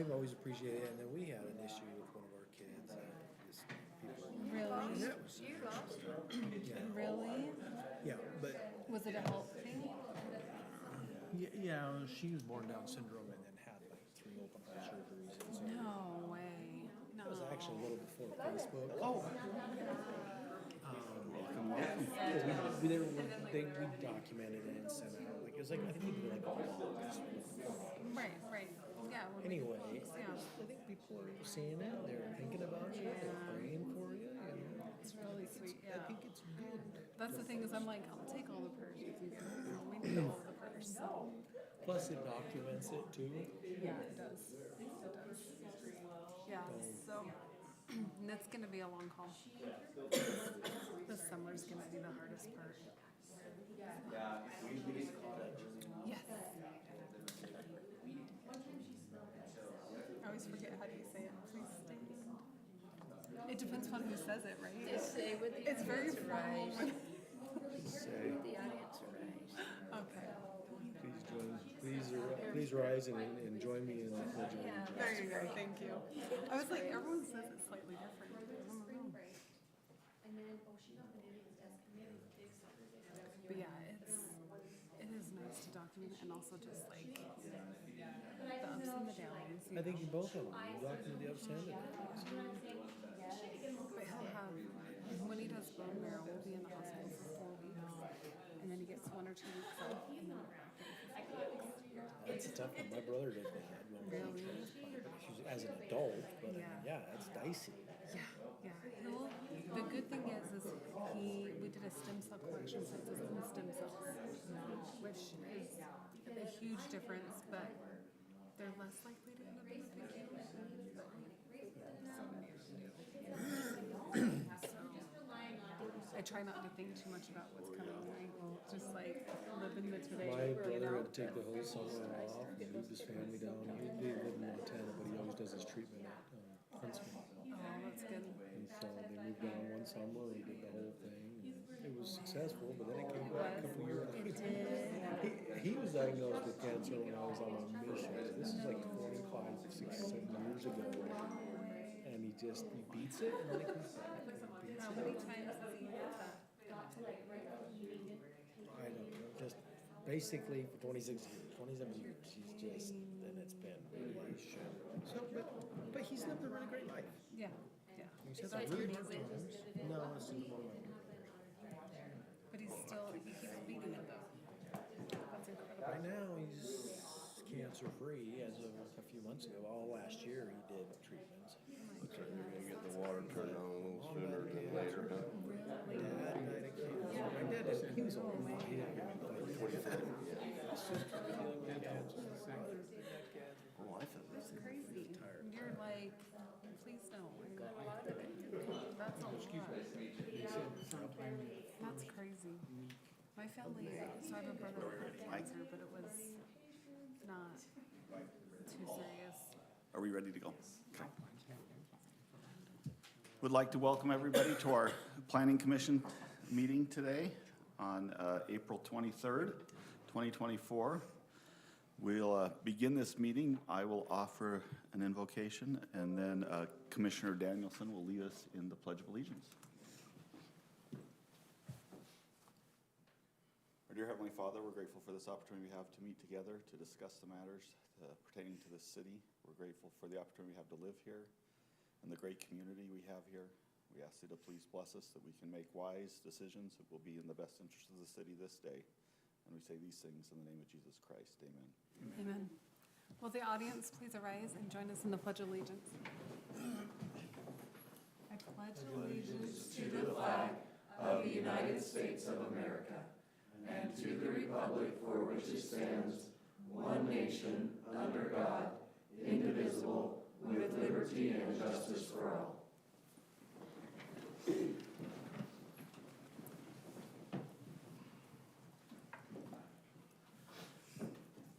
I've always appreciated it, and then we had an issue with one of our kids. Just people. Really? Yeah, it was, You lost her. yeah, Really? yeah, but Was it a health thing? yeah, she was born Down syndrome and then had like 3 open heart surgeries. And so No way. No. it was actually a little before Facebook. We documented it and sent out. Like it was like I think we did like a log. Right, right. Yeah. Well, Anyway, yeah. I think people are seeing it. They're thinking about you. They're praying for you. You know, It's really sweet. I Yeah. think it's good. That's the thing is I'm like, I'll take all the purse. We need all of the purse. So. Plus, it documents it too. Yeah, it does. It does. Yeah. So, and it's gonna be a long haul. This summer's gonna be the hardest part. Yes. I always forget how do you say it. Please stand. It depends on who says it, right? Just say with the It's very audience formal. rise. Say, The audience rise. Okay. please rise and join me in the pledge of Yeah. allegiance. There you go. Thank you. I was like, everyone says it slightly different. I don't know. But yeah, it is nice to document and also just like the ups and the downs. I think you both of them. You document the ups and the downs. But he'll have, when he does bone marrow, we'll be in the hospital for 4 weeks. And then he gets 1 or 2 weeks off. And then we're back in for 4 weeks. That's a tough one. My brother did that. Really? As an adult, but I mean, Yeah. yeah, it's dicey. Yeah, yeah. The good thing is we did a stem cell collection census in stem cells, which is a huge difference, but they're less likely to end up in the PICU. I try not to think too much about what's coming. I just like live in the today. My you brother know? had to take the whole summer off and move his family down. They live in Montana, but he always does his treatment at Huntsville. Oh, that's good. And so they moved down one summer and did the whole thing. And it was successful, but then it came back a couple years later. He was diagnosed with cancer when I was on a mission. This is like 25, 6, 7 years ago. And he beats it and then it comes back. And he beats How it. many times has he had that? I don't know, just basically for 26 years, 27 years, then it's been really shit. So, but he's lived a really great life. Yeah, yeah. He's had That's some really hard amazing. times. No, it's just one of my But he keeps beating it though. That's incredible. Right now, he's cancer free as of a few months ago. All last year, he did treatments. Looks like you're gonna get the water turned on a little sooner than later, huh? My dad died of cancer. My dad didn't, he was only fine. He didn't get like 25. His sister was dealing with cancer. His brother had cancer. Oh, I thought That's crazy. You're like, please don't. That's a lot. That's crazy. My family, so I have a brother with cancer, but it was not too serious. Are we ready to go? Okay. Would like to welcome everybody to our Planning Commission meeting today on April 23rd, 2024. We'll begin this meeting. I will offer an invocation, and then Commissioner Danielson will lead us in the Pledge of Allegiance. Our dear Heavenly Father, we're grateful for this opportunity we have to meet together to discuss the matters pertaining to this city. We're grateful for the opportunity we have to live here and the great community we have here. We ask you to please bless us that we can make wise decisions that will be in the best interest of the city this day. And we say these things in the name of Jesus Christ. Amen. Amen. Will the audience please arise and join us in the Pledge of Allegiance? I pledge allegiance to the flag of the United States of America and to the republic for which it stands, one nation, under God, indivisible, with liberty and justice for all.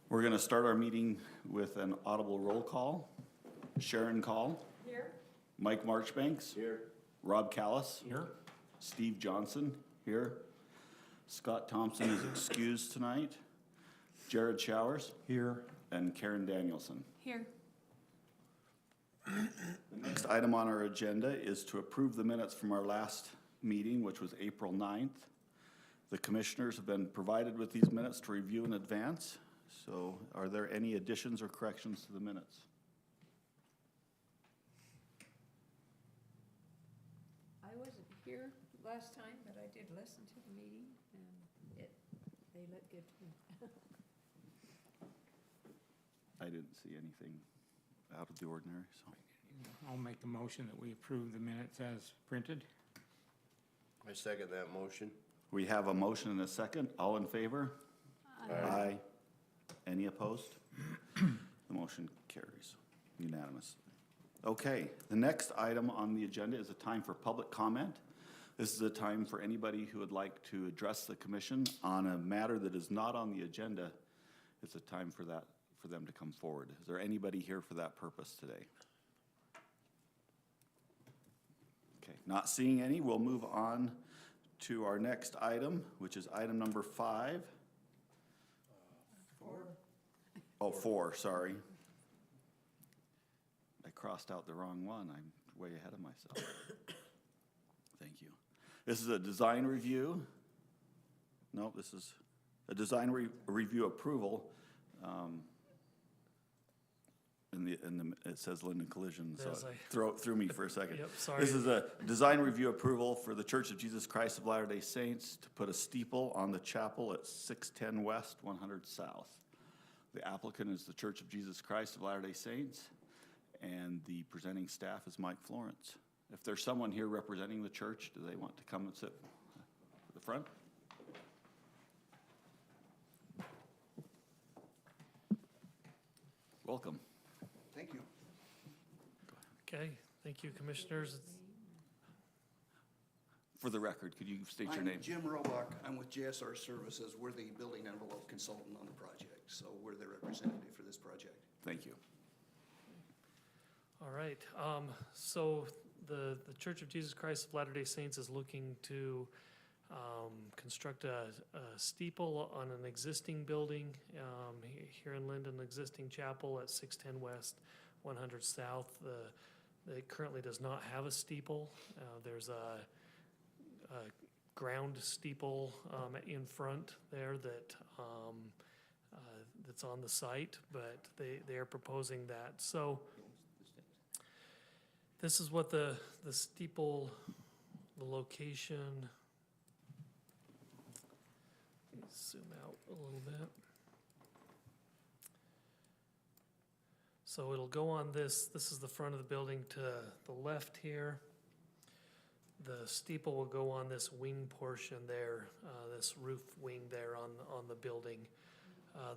We're going to start our meeting with an audible roll call. Sharon Call. Here. Mike Marchbanks. Here. Rob Callis. Here. Steve Johnson. Here. Scott Thompson is excused tonight. Jared Showers. Here. And Karen Danielson. here. next item on our agenda is to approve the minutes from our last meeting, which was April 9th. The commissioners have been provided with these minutes to review in advance. So are there any additions or corrections to the minutes? I wasn't here last time, but I did listen to the meeting, and they look good to me. I didn't see anything out of the ordinary, so. I'll make the motion that we approve the minutes as printed. I second that motion. We have a motion and a second. All in favor? Aye. Any opposed? The motion carries unanimous. Okay, the next item on the agenda is a time for public comment. This is a time for anybody who would like to address the commission on a matter that is not on the agenda. It's a time for that, for them to come forward. Is there anybody here for that purpose today? Okay, not seeing any, we'll move on to our next item, which is item number 5. 4, sorry. I crossed out the wrong one. I'm way ahead of myself. Thank you. This is a design review. No, this is a design review approval. It says Lindon Collision, so it threw me for a second. Yep, sorry. This is a design review approval for the Church of Jesus Christ of Latter-day Saints to put a steeple on the chapel at 610 West, 100 South. The applicant is the Church of Jesus Christ of Latter-day Saints, and the presenting staff is Mike Florence. If there's someone here representing the church, do they want to come and sit at the front? Welcome. Thank you. Okay, thank you, commissioners. For the record, could you state your I'm name? Jim Roebuck. I'm with JSR Services. We're the building envelope consultant on the project, so we're the representative for this project. Thank you. All right, so the Church of Jesus Christ of Latter-day Saints is looking to construct a steeple on an existing building here in Lindon, an existing chapel at 610 West, 100 South. It currently does not have a steeple. There's a ground steeple in front there that's on the site, but they are proposing that. So this is what the steeple, the location. Let me zoom out a little bit. So it'll go on this is the front of the building to the left here. The steeple will go on this wing portion there, this roof wing there on the building.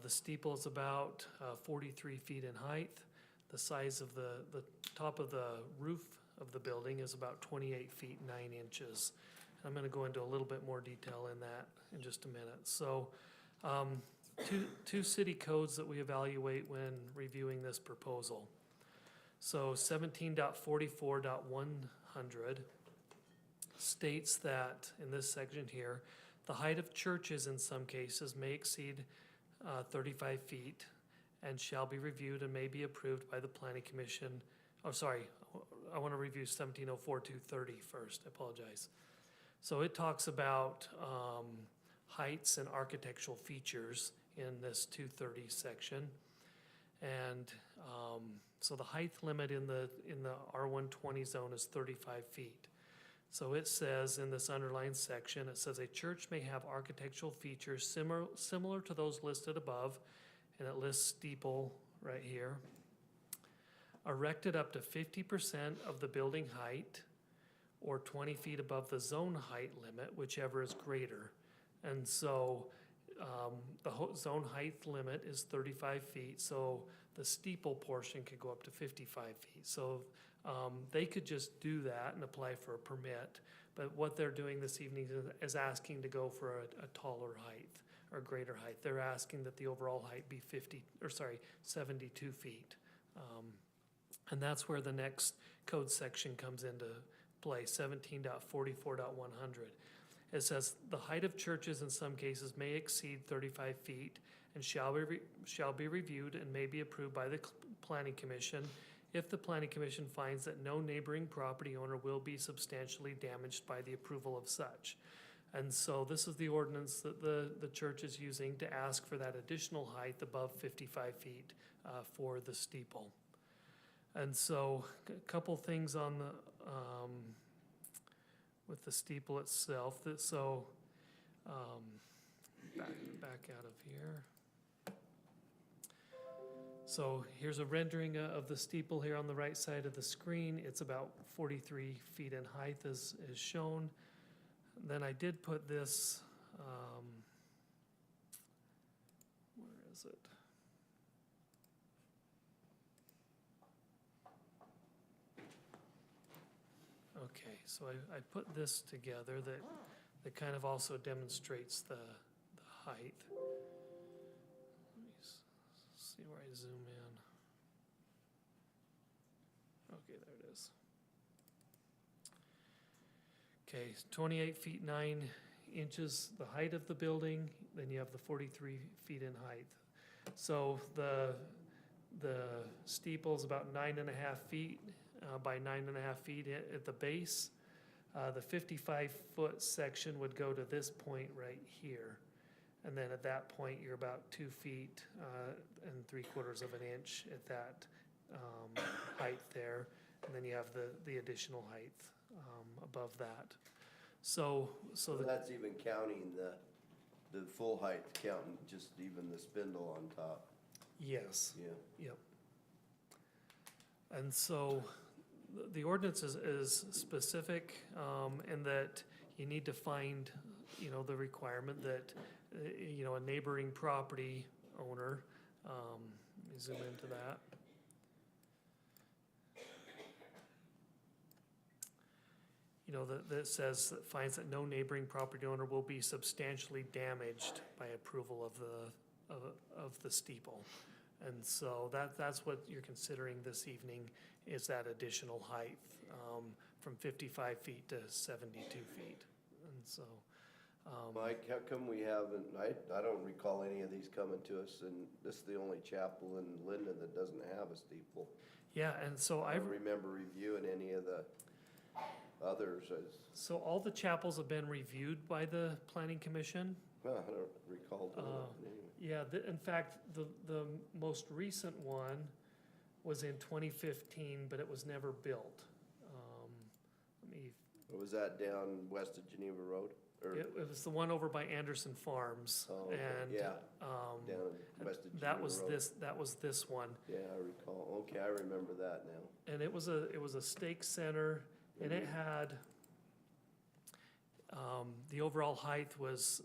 The steeple is about 43 feet in height. The size of the top of the roof of the building is about 28 feet 9 inches. I'm going to go into a little bit more detail in that in just a minute. So two city codes that we evaluate when reviewing this proposal. So 17.44.100 states that, in this section here, the height of churches in some cases may exceed 35 feet and shall be reviewed and may be approved by the Planning Commission. Oh, sorry, I want to review 1704.230 first, I apologize. So it talks about heights and architectural features in this 230 section. And so the height limit in the R120 zone is 35 feet. So it says in this underlined section, it says a church may have architectural features similar to those listed above, and it lists steeple right here, erected up to 50% of the building height or 20 feet above the zone height limit, whichever is greater. And so the zone height limit is 35 feet, so the steeple portion could go up to 55 feet. So they could just do that and apply for a permit, but what they're doing this evening is asking to go for a taller height or greater height. They're asking that the overall height be 72 feet. And that's where the next code section comes into play, 17.44.100. It says the height of churches in some cases may exceed 35 feet and shall be reviewed and may be approved by the Planning Commission if the planning commission finds that no neighboring property owner will be substantially damaged by the approval of such. And so this is the ordinance that the church is using to ask for that additional height above 55 feet for the steeple. And so a couple things on the, with the steeple itself, that so, back out of here. So here's a rendering of the steeple here on the right side of the screen. It's about 43 feet in height as shown. Then I did put this, where is it? Okay, so I put this together that kind of also demonstrates the height. Let me see where I zoom in. Okay, there it is. Okay, 28 feet 9 inches, the height of the building, then you have the 43 feet in height. So the steeple's about 9.5 feet by 9.5 feet at the base. The 55-foot section would go to this point right here. And then at that point, you're about 2 feet and 3/4 of an inch at that height there. And then you have the additional height above that. So that's even counting the full height, counting just even the spindle on top. yes. Yeah. Yep. And so the ordinance is specific in that you need to find, the requirement that, a neighboring property owner, let me zoom into that. That says, that finds that no neighboring property owner will be substantially damaged by approval of the steeple. And so that's what you're considering this evening, is that additional height from 55 feet to 72 feet. And so. Mike, how come we haven't, I don't recall any of these coming to us, and this is the only chapel in Lindon that doesn't have a steeple. Yeah, and so I don't remember reviewing any of the others. So all the chapels have been reviewed by the planning commission. Well, I don't recall doing that anyway. Yeah, in fact, the most recent one was in 2015, but it was never built. Was that down west of Geneva Road? Or It was the one over by Anderson Farms. Oh, okay. And Yeah, down west of Geneva Road. That was this one. Yeah, I recall. Okay, I remember that now. And it was a stake center, and it had, the overall height was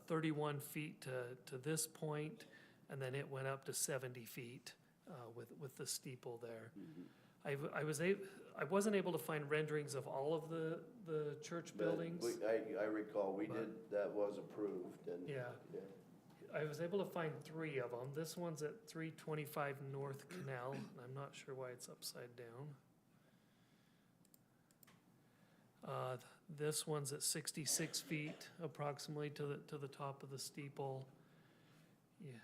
31 feet to this point, and then it went up to 70 feet with the steeple there. I wasn't able to find renderings of all of the church But buildings. I recall that was approved, and. Yeah. I was able to find 3 of them. This one's at 325 North Canal, and I'm not sure why it's upside down. This one's at 66 feet approximately to the top of the steeple. Yeah,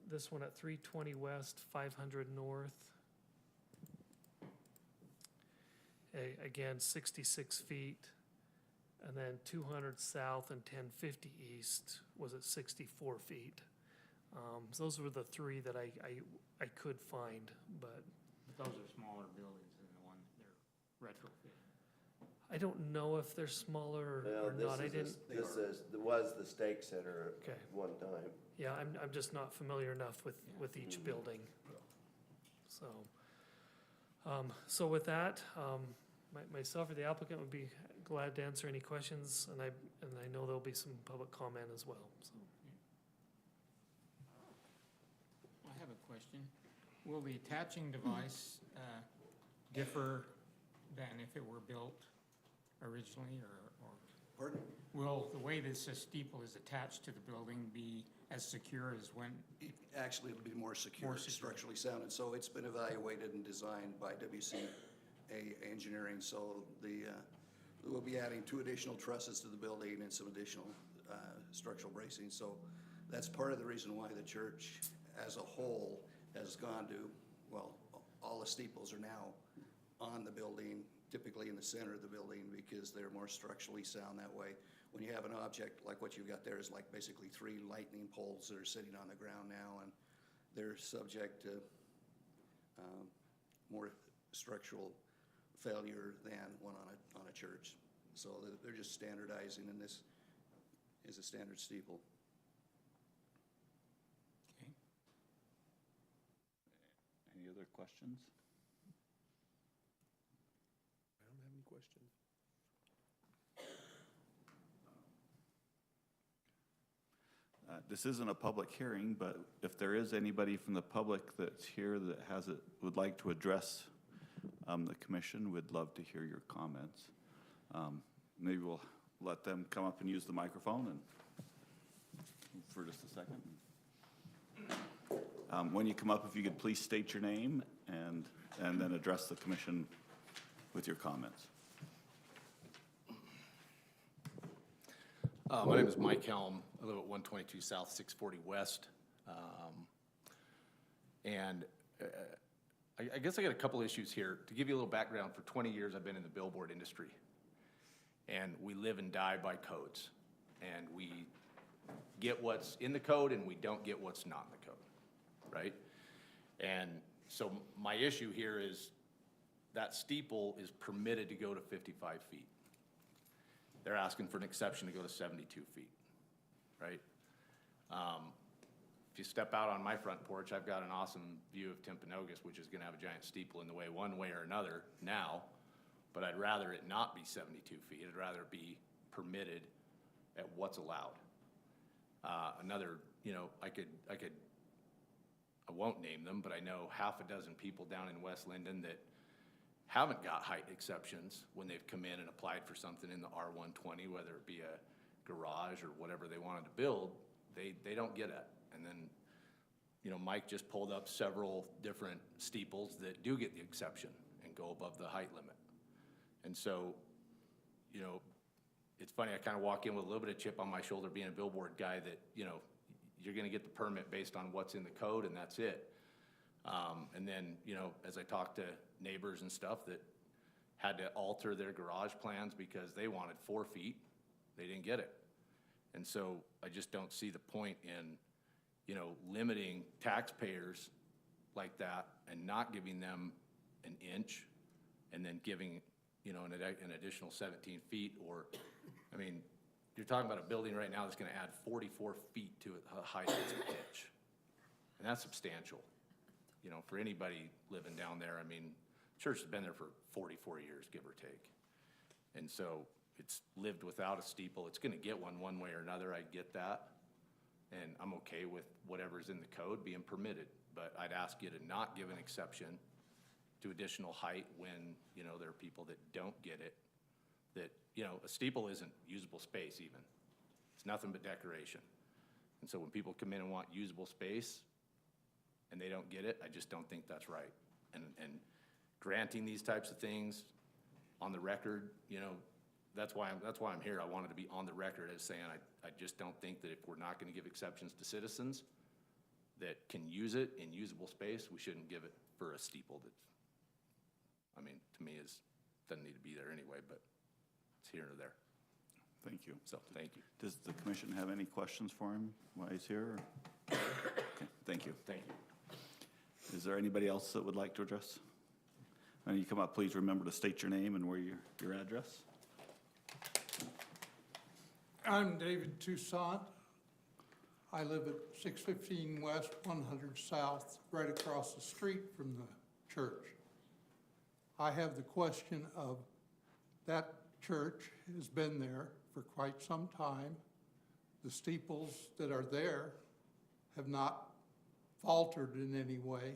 this one at 320 West, 500 North. Again, 66 feet. And then 200 South and 1050 East was at 64 feet. So those were the 3 that I could find, but. Those are smaller buildings than the one they're retrofitting. I don't know if they're smaller or not. This was the stake center Okay. at one time. Yeah, I'm just not familiar enough with each building. So, so with that, myself or the applicant would be glad to answer any questions, and I know there'll be some public comment as well, so. I have a question. Will the attaching device differ than if it were built originally, or Pardon? will the way this steeple is attached to the building be as secure as when? Actually, it'll be more secure, More secure. structurally sound, and so it's been evaluated and designed by WCA Engineering, so we'll be adding 2 additional trusses to the building and some additional structural bracing, so that's part of the reason why the church as a whole has gone to, well, all the steeples are now on the building, typically in the center of the building, because they're more structurally sound that way. When you have an object like what you've got there is like basically 3 lightning poles that are sitting on the ground now, and they're subject to more structural failure than one on a church. So they're just standardizing, and this is a standard steeple. Okay. Any other questions? I don't have any questions. This isn't a public hearing, but if there is anybody from the public that's here that would like to address the commission, we'd love to hear your comments. Maybe we'll let them come up and use the microphone and for just a second. When you come up, if you could please state your name and then address the commission with your comments. My name is Mike Helm. I live at 122 South, 640 West. I guess I got a couple issues here. To give you a little background, for 20 years I've been in the billboard industry. And we live and die by codes. And we get what's in the code and we don't get what's not in the code, right? And so my issue here is that steeple is permitted to go to 55 feet. They're asking for an exception to go to 72 feet, right? If you step out on my front porch, I've got an awesome view of Timpanogos, which is gonna have a giant steeple in the way one way or another now, but I'd rather it not be 72 feet. I'd rather it be permitted at what's allowed. Another, you know, I won't name them, but I know half a dozen people down in West Lindon that haven't got height exceptions when they've come in and applied for something in the R120, whether it be a garage or whatever they wanted to build, they don't get it. And then, you know, Mike just pulled up several different steeples that do get the exception and go above the height limit. And so, you know, it's funny, I kind of walk in with a little bit of chip on my shoulder being a billboard guy that, you know, you're gonna get the permit based on what's in the code and that's it. And then, you know, as I talk to neighbors and stuff that had to alter their garage plans because they wanted 4 feet, they didn't get it. And so I just don't see the point in, you know, limiting taxpayers like that and not giving them an inch and then giving, you know, an additional 17 feet or, I mean, you're talking about a building right now that's gonna add 44 feet to a height of its pitch. And that's substantial. You know, for anybody living down there, I mean, church has been there for 44 years, give or take. And so it's lived without a steeple. It's gonna get one way or another, I get that. And I'm okay with whatever's in the code being permitted. But I'd ask you to not give an exception to additional height when, you know, there are people that don't get it. That, you know, a steeple isn't usable space even. It's nothing but decoration. And so when people come in and want usable space, and they don't get it, I just don't think that's right. And granting these types of things on the record, you know, that's why I'm here. I wanted to be on the record as saying I just don't think that if we're not gonna give exceptions to citizens that can use it in usable space, we shouldn't give it for a steeple that's, I mean, to me doesn't need to be there anyway, but it's here or there. Thank you. So, thank you. Does the commission have any questions for him while he's here? Okay, thank you. Thank you. Is there anybody else that would like to address? When you come up, please remember to state your name and where your address. I'm David Toussaint. I live at 615 West, 100 South, right across the street from the church. I have the question of that church has been there for quite some time. The steeples that are there have not faltered in any way.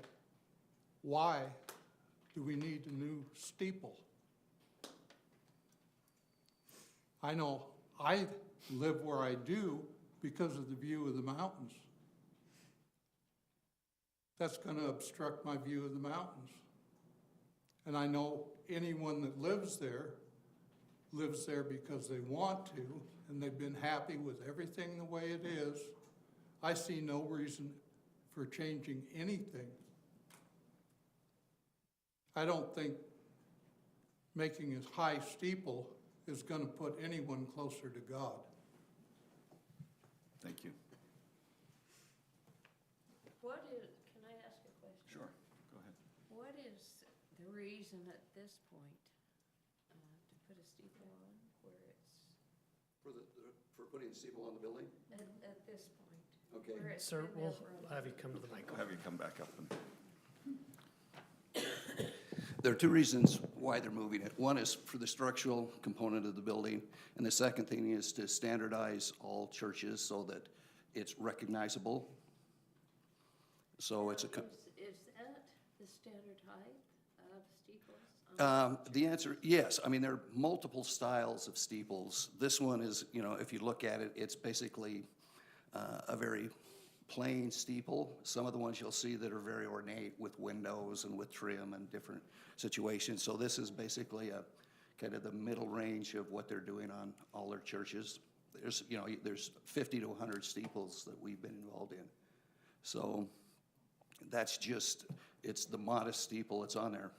Why do we need a new steeple? I know I live where I do because of the view of the mountains. That's going to obstruct my view of the mountains. And I know anyone that lives there because they want to, and they've been happy with everything the way it is. I see no reason for changing anything. I don't think making a high steeple is gonna put anyone closer to God. Thank you. What is, can I ask a question? Sure, go ahead. What is the reason at this point to put a steeple on where it's, For putting the steeple on the building? at this point? Okay. Where it's Sir, been there we'll for a long have you come to the mic. I'll have you come back up and. There are two reasons why they're moving it. One is for the structural component of the building, and the second thing is to standardize all churches so that it's recognizable. So it's a, Is that the standard height of steeples? the answer, yes. I mean, there are multiple styles of steeples. This one is, you know, if you look at it, it's basically a very plain steeple. Some of the ones you'll see that are very ornate with windows and with trim and different situations. So this is basically a kind of the middle range of what they're doing on all their churches. There's, you know, there's 50 to 100 steeples that we've been involved in. So that's just, it's the modest steeple that's on there.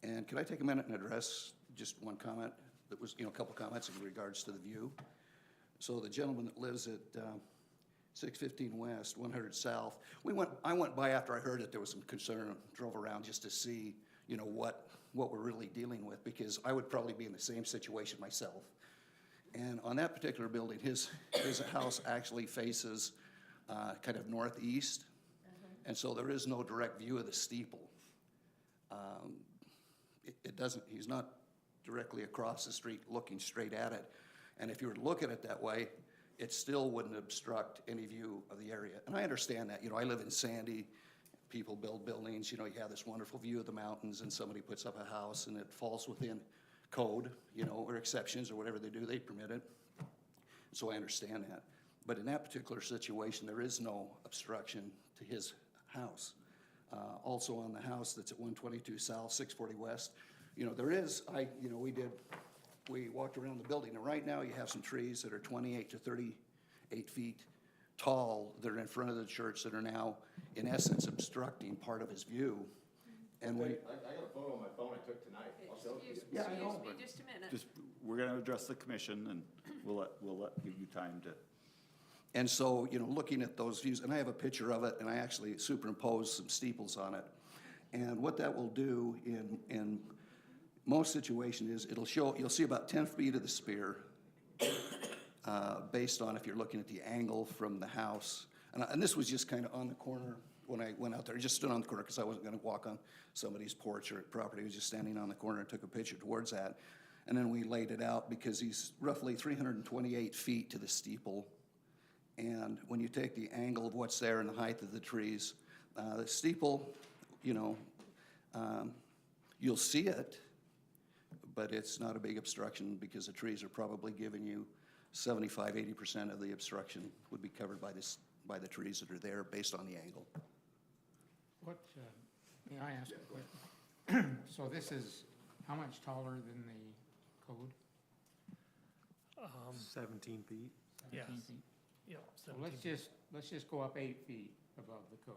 And could I take a minute and address just one comment that was, you know, a couple comments in regards to the view? So the gentleman that lives at 615 West, 100 South, I went by after I heard that there was some concern, drove around just to see, you know, what we're really dealing with, because I would probably be in the same situation myself. And on that particular building, his house actually faces kind of northeast, and so there is no direct view of the steeple. It doesn't, he's not directly across the street looking straight at it. And if you were to look at it that way, it still wouldn't obstruct any view of the area. And I understand that. You know, I live in Sandy. People build buildings. You know, you have this wonderful view of the mountains, and somebody puts up a house, and it falls within code, you know, or exceptions or whatever they do, they permit it. So I understand that. But in that particular situation, there is no obstruction to his house. Also on the house that's at 122 South, 640 West, you know, there is, we walked around the building, and right now you have some trees that are 28 to 38 feet tall that are in front of the church that are now, in essence, obstructing part of his view. And when, I got a photo on my phone I took tonight. I'll show it to you. Yeah, I know, Excuse me but- just a minute. Just, we're gonna address the commission, and we'll give you time to. And so, you know, looking at those views, and I have a picture of it, and I actually superimposed some steeples on it. And what that will do in most situations is it'll show, you'll see about 10 feet of the spire based on if you're looking at the angle from the house. And this was just kind of on the corner when I went out there. I just stood on the corner because I wasn't going to walk on somebody's porch or property. I was just standing on the corner and took a picture towards that. And then we laid it out because he's roughly 328 feet to the steeple. And when you take the angle of what's there and the height of the trees, the steeple, you know, you'll see it, but it's not a big obstruction because the trees are probably giving you 75, 80% of the obstruction would be covered by the trees that are there based on the angle. What, may I ask a question? So this is how much taller than the code? 17 feet. 17 feet? Yep. So let's just go up 8 feet above the code.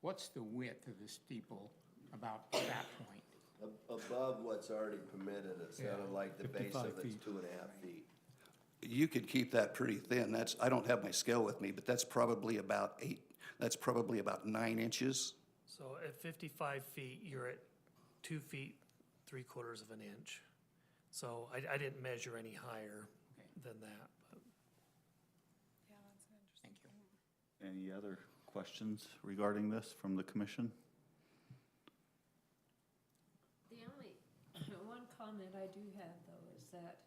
What's the width of the steeple about that point? Above what's already permitted, it sounded Yeah, like the base of 55 it's feet. 2.5 feet. You could keep that pretty thin. I don't have my scale with me, but that's probably about 9 inches. So at 55 feet, you're at 2 feet, 3/4 of an inch. So I didn't measure any higher than that. But. Yeah, that's an interesting. Thank you. Any other questions regarding this from the commission? The only, one comment I do have though is that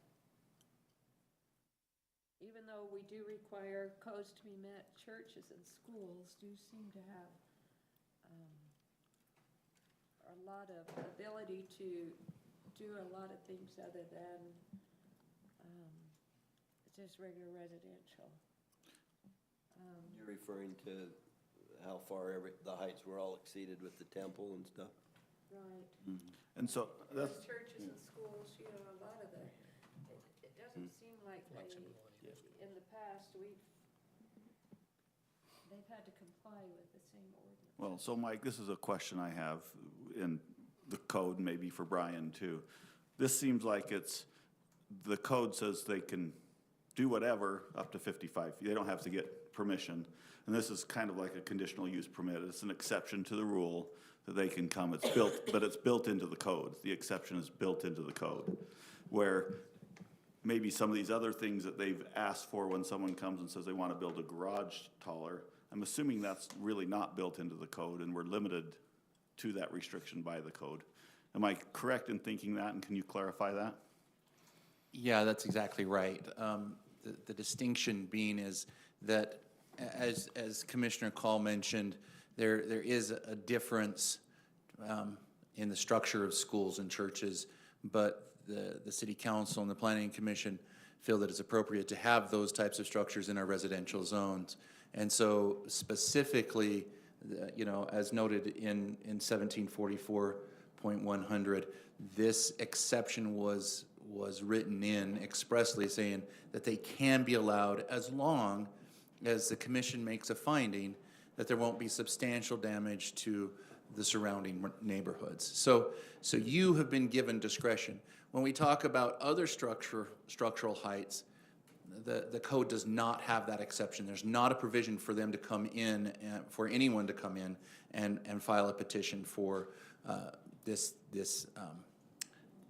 even though we do require codes to be met, churches and schools do seem to have a lot of ability to do a lot of things other than just regular residential. You're referring to how far the heights were all exceeded with the temple and stuff? Right. And so that's, Because churches and schools, you know, a lot of it doesn't seem like in the past, they've had to comply with the same ordinance. well, so Mike, this is a question I have, and the code, maybe for Brian too. This seems like the code says they can do whatever up to 55. They don't have to get permission. And this is kind of like a conditional use permit. It's an exception to the rule that they can come. It's built, but it's built into the code. The exception is built into the code. Where maybe some of these other things that they've asked for when someone comes and says they want to build a garage taller, I'm assuming that's really not built into the code and we're limited to that restriction by the code. Am I correct in thinking that, and can you clarify that? Yeah, that's exactly right. The distinction being is that, as Commissioner Call mentioned, there is a difference in the structure of schools and churches, but the City Council and the Planning Commission feel that it's appropriate to have those types of structures in our residential zones. And so specifically, you know, as noted in 1744.100, this exception was written in expressly saying that they can be allowed as long as the commission makes a finding that there won't be substantial damage to the surrounding neighborhoods. So you have been given discretion. When we talk about other structural heights, the code does not have that exception. There's not a provision for them to come in, for anyone to come in and file a petition for this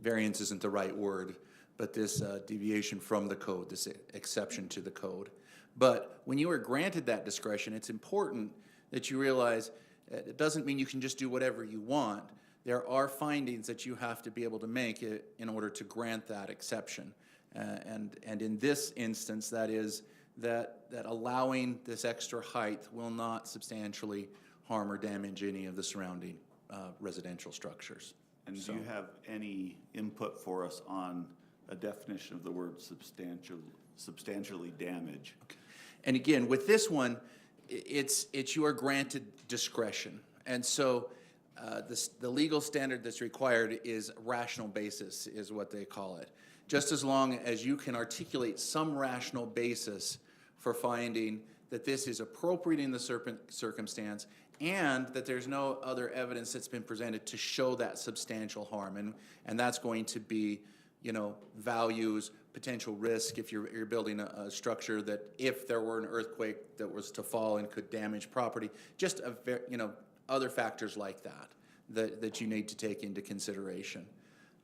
variance isn't the right word, but this deviation from the code, this exception to the code. But when you are granted that discretion, it's important that you realize it doesn't mean you can just do whatever you want. There are findings that you have to be able to make in order to grant that exception. And in this instance, that is that allowing this extra height will not substantially harm or damage any of the surrounding residential structures. And do you have any input for us on a definition of the word substantially damage? Okay. And again, with this one, it's you are granted discretion. And so the legal standard that's required is rational basis, is what they call it. Just as long as you can articulate some rational basis for finding that this is appropriate in the circumstance and that there's no other evidence that's been presented to show that substantial harm. And that's going to be, you know, values, potential risk if you're building a structure that if there were an earthquake that was to fall and could damage property, just other factors like that you need to take into consideration.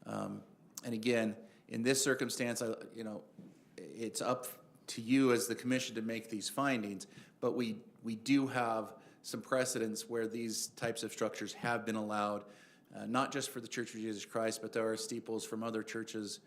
And again, in this circumstance, it's up to you as the commission to make these findings, but we do have some precedents where these types of structures have been allowed, not just for the Church of Jesus Christ, but there are steeples from other churches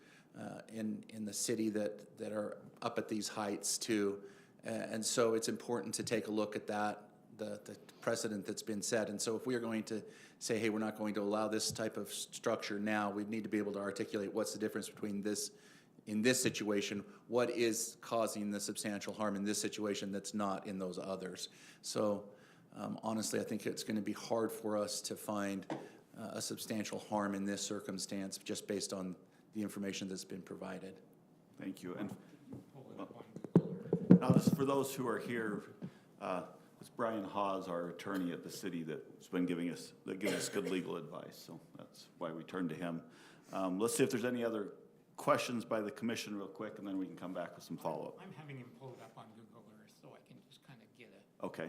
in the city that are up at these heights too. And so it's important to take a look at that, the precedent that's been set. And so if we are going to say, hey, we're not going to allow this type of structure now, we need to be able to articulate what's the difference between this, in this situation, what is causing the substantial harm in this situation that's not in those others. So honestly, I think it's going to be hard for us to find a substantial harm in this circumstance just based on the information that's been provided. Thank you. And now, this is for those who are here. It's Brian Hawes, our attorney at the city, that's been giving us good legal advice. So that's why we turned to him. Let's see if there's any other questions by the commission real quick, and then we can come back with some follow-up. I'm having him pull it up on Google Earth so I can just kind of get a Okay.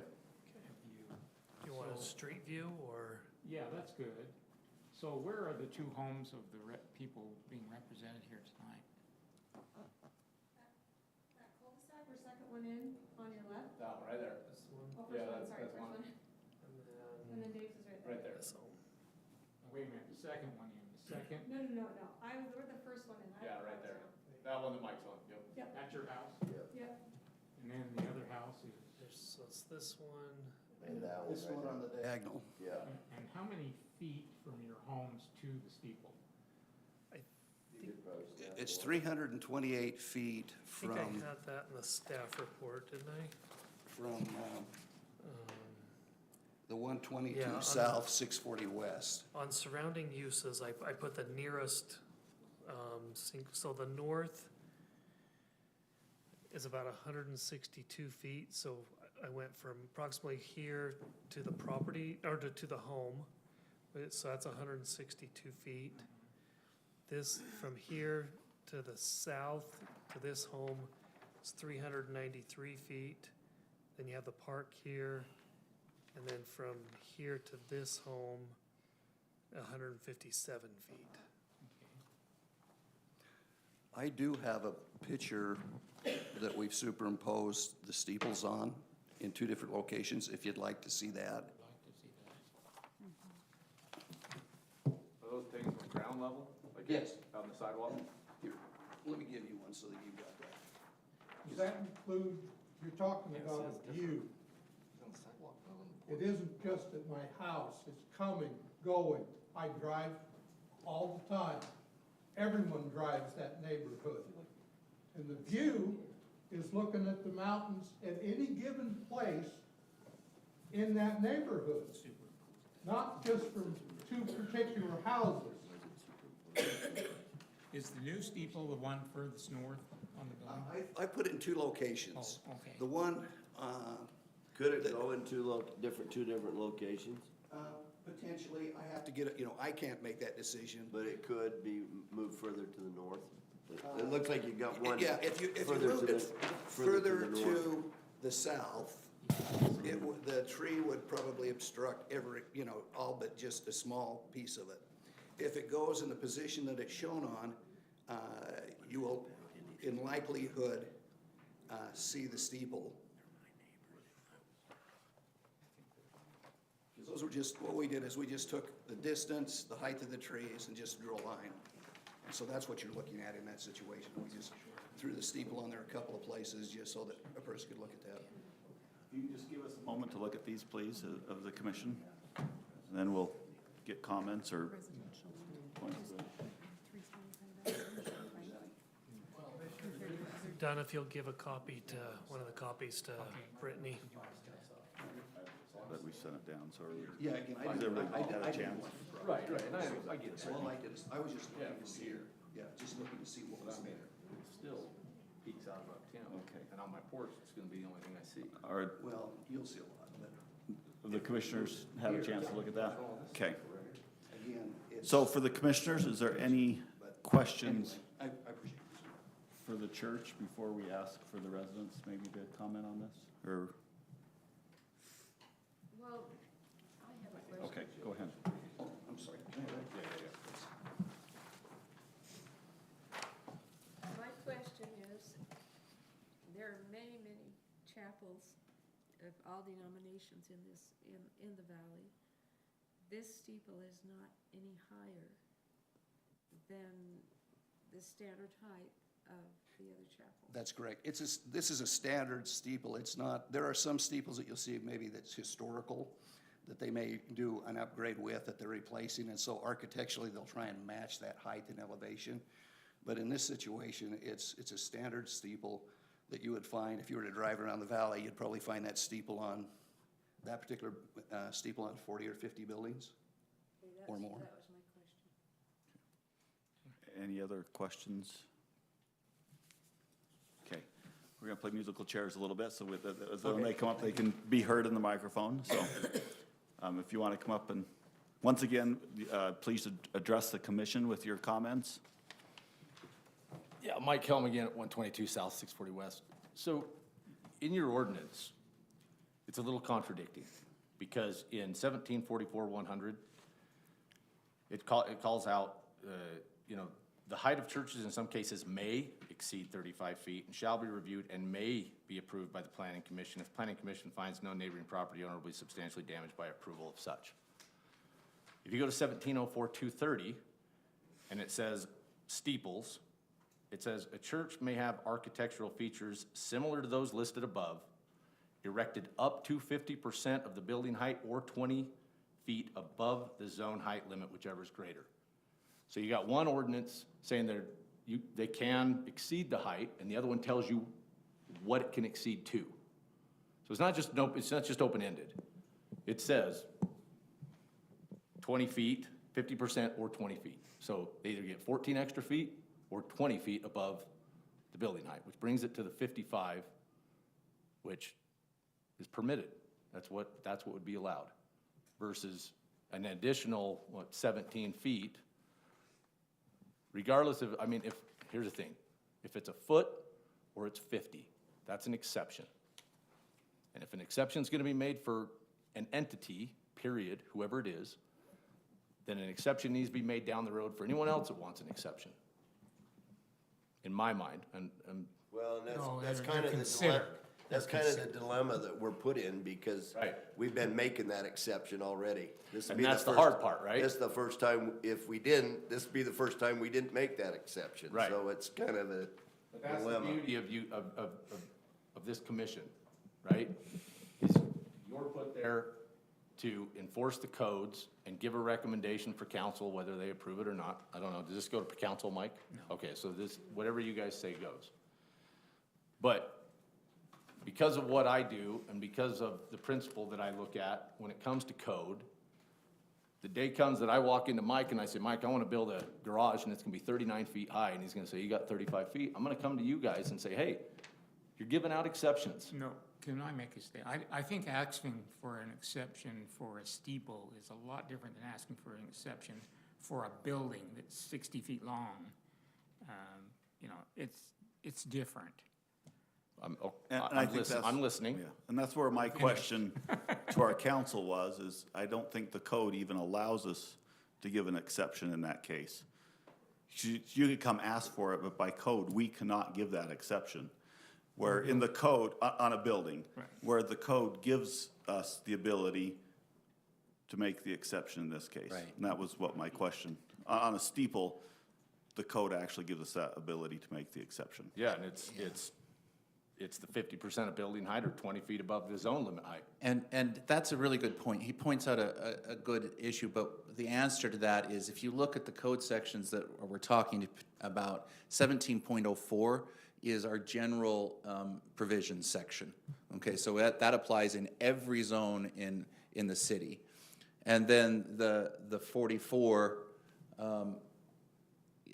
view. Do you want a street view or? Yeah, that's good. So where are the two homes of the people being represented here tonight? That cul-de-sac or second one in on your left? That one right there. This one? Oh, first one, sorry, first one. And And then Dave's is right there. Right there. this home. Wait a minute, the second one in, the second? No. We're the first one in. Yeah, right there. That one that Mike's on, yep. Yep. That's your house? Yep. And then the other house is, So it's this one. And that one This right one on there. the diagonal. Yeah. and how many feet from your homes to the steeple? You could probably snap It's one. 328 feet I think from, I had that in the staff report, didn't I? from the 122 Yeah, on south, 640 west. On surrounding uses, I put the nearest, so the north is about 162 feet, so I went from approximately here to the property, or to the home, So that's 162 feet. This, from here to the south to this home is 393 feet. Then you have the park here, and then from here to this home, 157 feet. I do have a picture that we've superimposed the steeples on in two different locations, if you'd like to see that. Are those things from ground level? Like Yes. on the sidewalk? Here, let me give you one so that you've got that. Does that include, you're talking about a view? It isn't just at my house, it's coming, going. I drive all the time. Everyone drives that neighborhood. And the view is looking at the mountains at any given place in that neighborhood. Not just from two particular houses. Is the new steeple the one furthest north on the building? I put it in two locations. Oh, okay. The one, Could it go in two different locations? potentially, I have to get it, I can't make that decision. But it could be moved further to the north? It looks like you got one Yeah, if you further to moved the, it further further to the north. to the south, the tree would probably obstruct every, all but just a small piece of it. If it goes in the position that it's shown on, you will, in likelihood, see the steeple. Those were just, what we did is we just took the distance, the height of the trees, and just drew a line. And so that's what you're looking at in that situation. We just threw the steeple on there a couple of places just so that a person could look at that. If you can just give us a moment to look at these, please, of the commission, and then we'll get comments or points. Don, if you'll give a copy to, one of the copies to Brittany. That we sent it down, so. Yeah, again, I Is didn't, everybody I had a didn't. chance? Right, and I get it. So all I did is, I was just looking to see, just looking to see what was there. It still peeks out about 10. Okay. And on my porch, it's gonna be the only thing I see. Are Well, you'll see a lot, but the commissioners have a chance to look at that? Okay. again, it's. So for the commissioners, is there any questions Anyway, I appreciate this. for the church before we ask for the residents maybe to comment on this? Or, Well, I have a question. okay, go ahead. Oh, I'm sorry. My question is, there are many, many chapels of all denominations in this, in the valley. This steeple is not any higher than the standard height of the other chapel. That's correct. This is a standard steeple. It's not, there are some steeples that you'll see maybe that's historical, that they may do an upgrade with that they're replacing, and so architecturally, they'll try and match that height and elevation. But in this situation, it's a standard steeple that you would find, if you were to drive around the valley, you'd probably find that steeple on, that particular steeple on 40 or 50 buildings. Okay, Or more. That was my question. Any other questions? Okay, we're gonna play musical chairs a little bit, so when they come up, they can be heard in the microphone, so. If you wanna come up and, once again, please address the commission with your comments. Yeah, Mike Helm again at 122 South, 640 West. So in your ordinance, it's a little contradicting because in 1744-100, it calls out, the height of churches in some cases may exceed 35 feet and shall be reviewed and may be approved by the planning commission if the planning commission finds no neighboring property owner will be substantially damaged by approval of such. If you go to 1704-230 and it says steeples, it says a church may have architectural features similar to those listed above, erected up to 50% of the building height or 20 feet above the zone height limit, whichever is greater. So you got one ordinance saying they can exceed the height, and the other one tells you what it can exceed to. So it's not just open-ended. It says 20 feet, 50%, or 20 feet. So they either get 14 extra feet or 20 feet above the building height, which brings it to the 55, which is permitted. That's what would be allowed, versus an additional, 17 feet, regardless of, I mean, here's the thing, if it's a foot or it's 50, that's an exception. And if an exception is gonna be made for an entity, period, whoever it is, then an exception needs to be made down the road for anyone else that wants an exception. In my mind, and Well, and No, that's they're kind of the considered. dilemma, that's kind of the dilemma that we're put in, because Right. we've been making that exception already. This would And be that's the first- hard part, right? This is the first time, if we didn't, this would be the first time we didn't make that exception. Right. So it's kind of a But that's the dilemma. beauty of you, of this commission, right? Is you're put there to enforce the codes and give a recommendation for council, whether they approve it or not. I don't know, does this go to council, Mike? No. Okay, so this, whatever you guys say goes. But because of what I do and because of the principle that I look at when it comes to code, the day comes that I walk into Mike and I say, Mike, I wanna build a garage and it's gonna be 39 feet high, and he's gonna say, you got 35 feet. I'm gonna come to you guys and say, hey, you're giving out exceptions. No, can I make a statement? I think asking for an exception for a steeple is a lot different than asking for an exception for a building that's 60 feet long. You know, it's different. And I think that's- I'm listening. Yeah, and that's where my question to our council was, is I don't think the code even allows us to give an exception in that case. You could come ask for it, but by code, we cannot give that exception. Where in the code, on a building, Right. where the code gives us the ability to make the exception in this case. Right. And that was what my question. On a steeple, the code actually gives us that ability to make the exception. Yeah, and it's the 50% of building height or 20 feet above the zone limit height. And that's a really good point. He points out a good issue, but the answer to that is if you look at the code sections that we're talking about, 17.04 is our general provisions section. Okay, so that applies in every zone in the city. And then the 44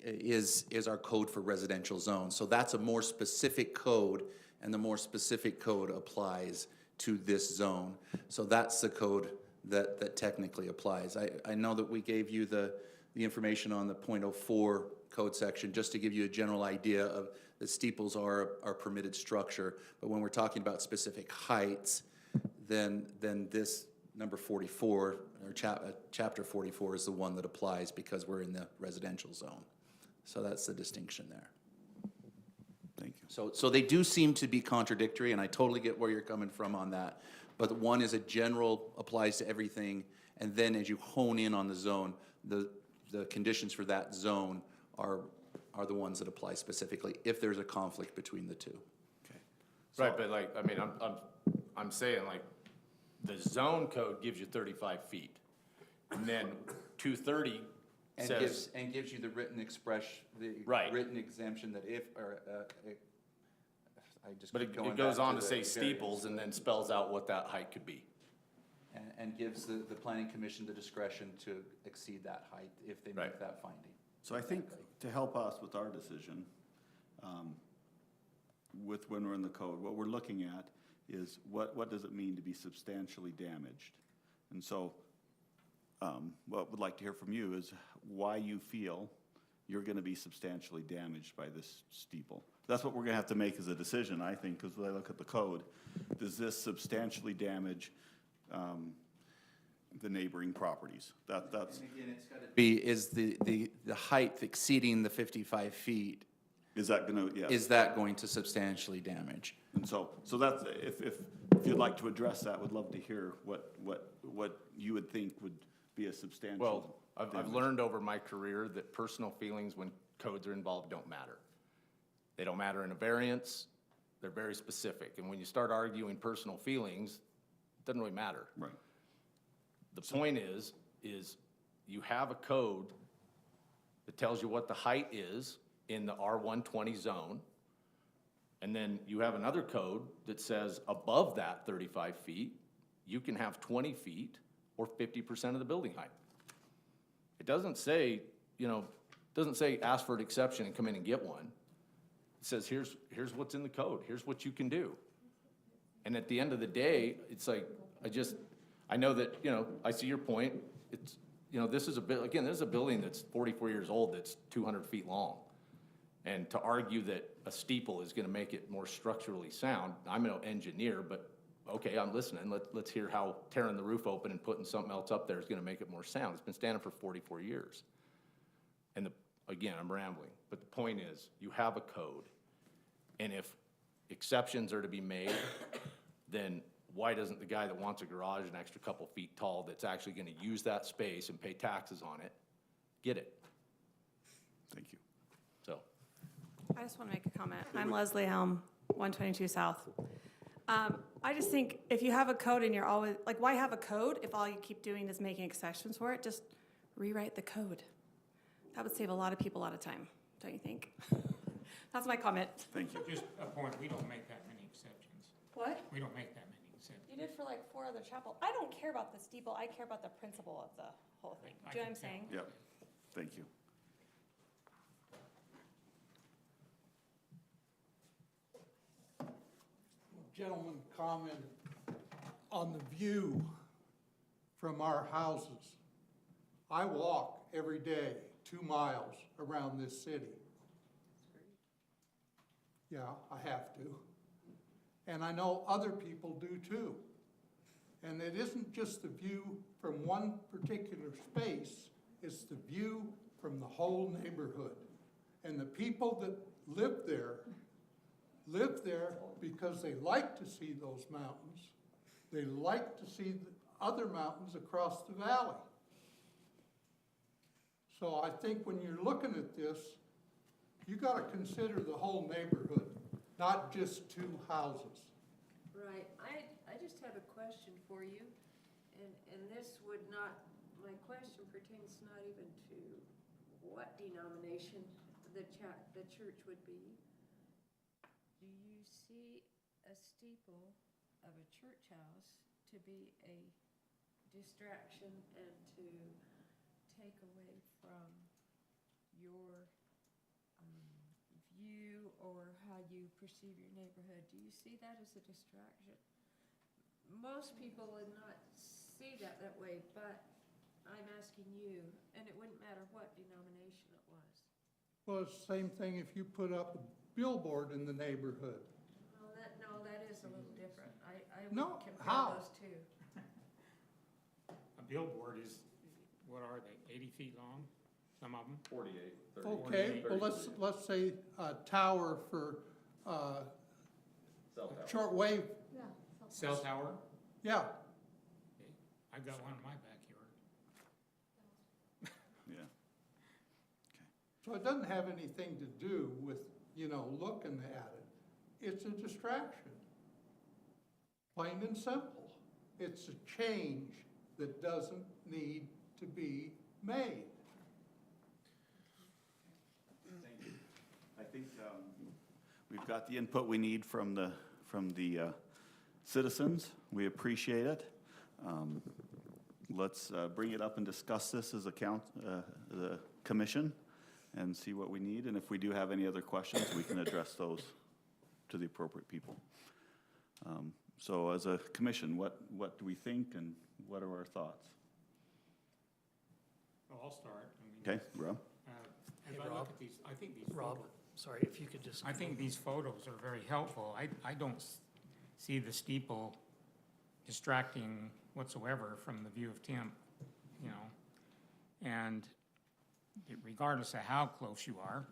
is our code for residential zones. So that's a more specific code, and the more specific code applies to this zone. So that's the code that technically applies. I know that we gave you the information on the .04 code section, just to give you a general idea of the steeples are permitted structure, but when we're talking about specific heights, then this number 44, or chapter 44 is the one that applies because we're in the residential zone. So that's the distinction there. Thank you. So they do seem to be contradictory, and I totally get where you're coming from on that. But one is a general, applies to everything, and then as you hone in on the zone, the conditions for that zone are the ones that apply specifically if there's a conflict between the two. Okay. Right, but like, I mean, I'm saying like, the zone code gives you 35 feet. And then 230 says, And gives you the written Right. written exemption that if, or, I just but keep going it goes back on to the say variance. steeples and then spells out what that height could be. And gives the planning commission the discretion to exceed that height if they make Right. that finding. So I think to help us with our decision, with when we're in the code, what we're looking at is what does it mean to be substantially damaged? And so what we'd like to hear from you is why you feel you're gonna be substantially damaged by this steeple. That's what we're gonna have to make as a decision, I think, because when I look at the code, does this substantially damage the neighboring properties? That's. And again, it's gotta be, is the height exceeding the 55 feet, Is that gonna, yeah. is that going to substantially damage? And so that's, if you'd like to address that, would love to hear what you would think would be a substantial. Well, I've damage. learned over my career that personal feelings when codes are involved don't matter. They don't matter in a variance, they're very specific. And when you start arguing personal feelings, it doesn't really matter. Right. The point is you have a code that tells you what the height is in the R120 zone, and then you have another code that says above that 35 feet, you can have 20 feet or 50% of the building height. It doesn't say, ask for an exception and come in and get one. It says, here's what's in the code, here's what you can do. And at the end of the day, it's like, I know that, I see your point, it's, you know, this is again, this is a building that's 44 years old, that's 200 feet long. And to argue that a steeple is gonna make it more structurally sound, I'm no engineer, but okay, I'm listening. Let's hear how tearing the roof open and putting something else up there is gonna make it more sound. It's been standing for 44 years. And again, I'm rambling, but the point is, you have a code. And if exceptions are to be made, then why doesn't the guy that wants a garage an extra couple feet tall that's actually gonna use that space and pay taxes on it, get it? Thank you. So, I just want to make a comment. I'm Leslie Helm, 122 South. I just think if you have a code and you're always, like, why have a code if all you keep doing is making exceptions for it? Just rewrite the code. That would save a lot of people a lot of time, don't you think? That's my comment. Thank you. Just a point, we don't make that many exceptions. What? We don't make that many exceptions. You did for like 4 other chapels. I don't care about the steeple. I care about the principle of the whole thing. Do you know what I'm saying? Yep, thank you. Gentleman commented on the view from our houses. I walk every day 2 miles around this city. Yeah, I have to. And I know other people do too. And it isn't just the view from one particular space, it's the view from the whole neighborhood. And the people that live there because they like to see those mountains. They like to see the other mountains across the valley. So I think when you're looking at this, you gotta consider the whole neighborhood, not just 2 houses. Right, I just have a question for you, and this would not, my question pertains not even to what denomination the church would be. Do you see a steeple of a church house to be a distraction and to take away from your view or how you perceive your neighborhood? Do you see that as a distraction? Most people would not see that way, but I'm asking you, and it wouldn't matter what denomination it was. Well, it's the same thing if you put up a billboard in the neighborhood. No, that is a little different. I would No, compare how? those two. A billboard is, what are they, 80 feet long, some of them? 48, 30. Okay, well, let's say a tower for, Cell tower. shortwave, Cell tower? yeah. Okay. I've got one in my backyard. Yeah. So it doesn't have anything to do with, looking at it. It's a distraction. Plain and simple. It's a change that doesn't need to be made. Thank you. I think we've got the input we need from the citizens. We appreciate it. Let's bring it up and discuss this as the commission and see what we need. And if we do have any other questions, we can address those to the appropriate people. So as a commission, what do we think and what are our thoughts? Well, I'll start. Okay, Rob? As Hey, I look Rob. at these, I think these Rob, photos, sorry, if you could just. I think these photos are very helpful. I don't see the steeple distracting whatsoever from the view of Temp, and regardless of how close you are,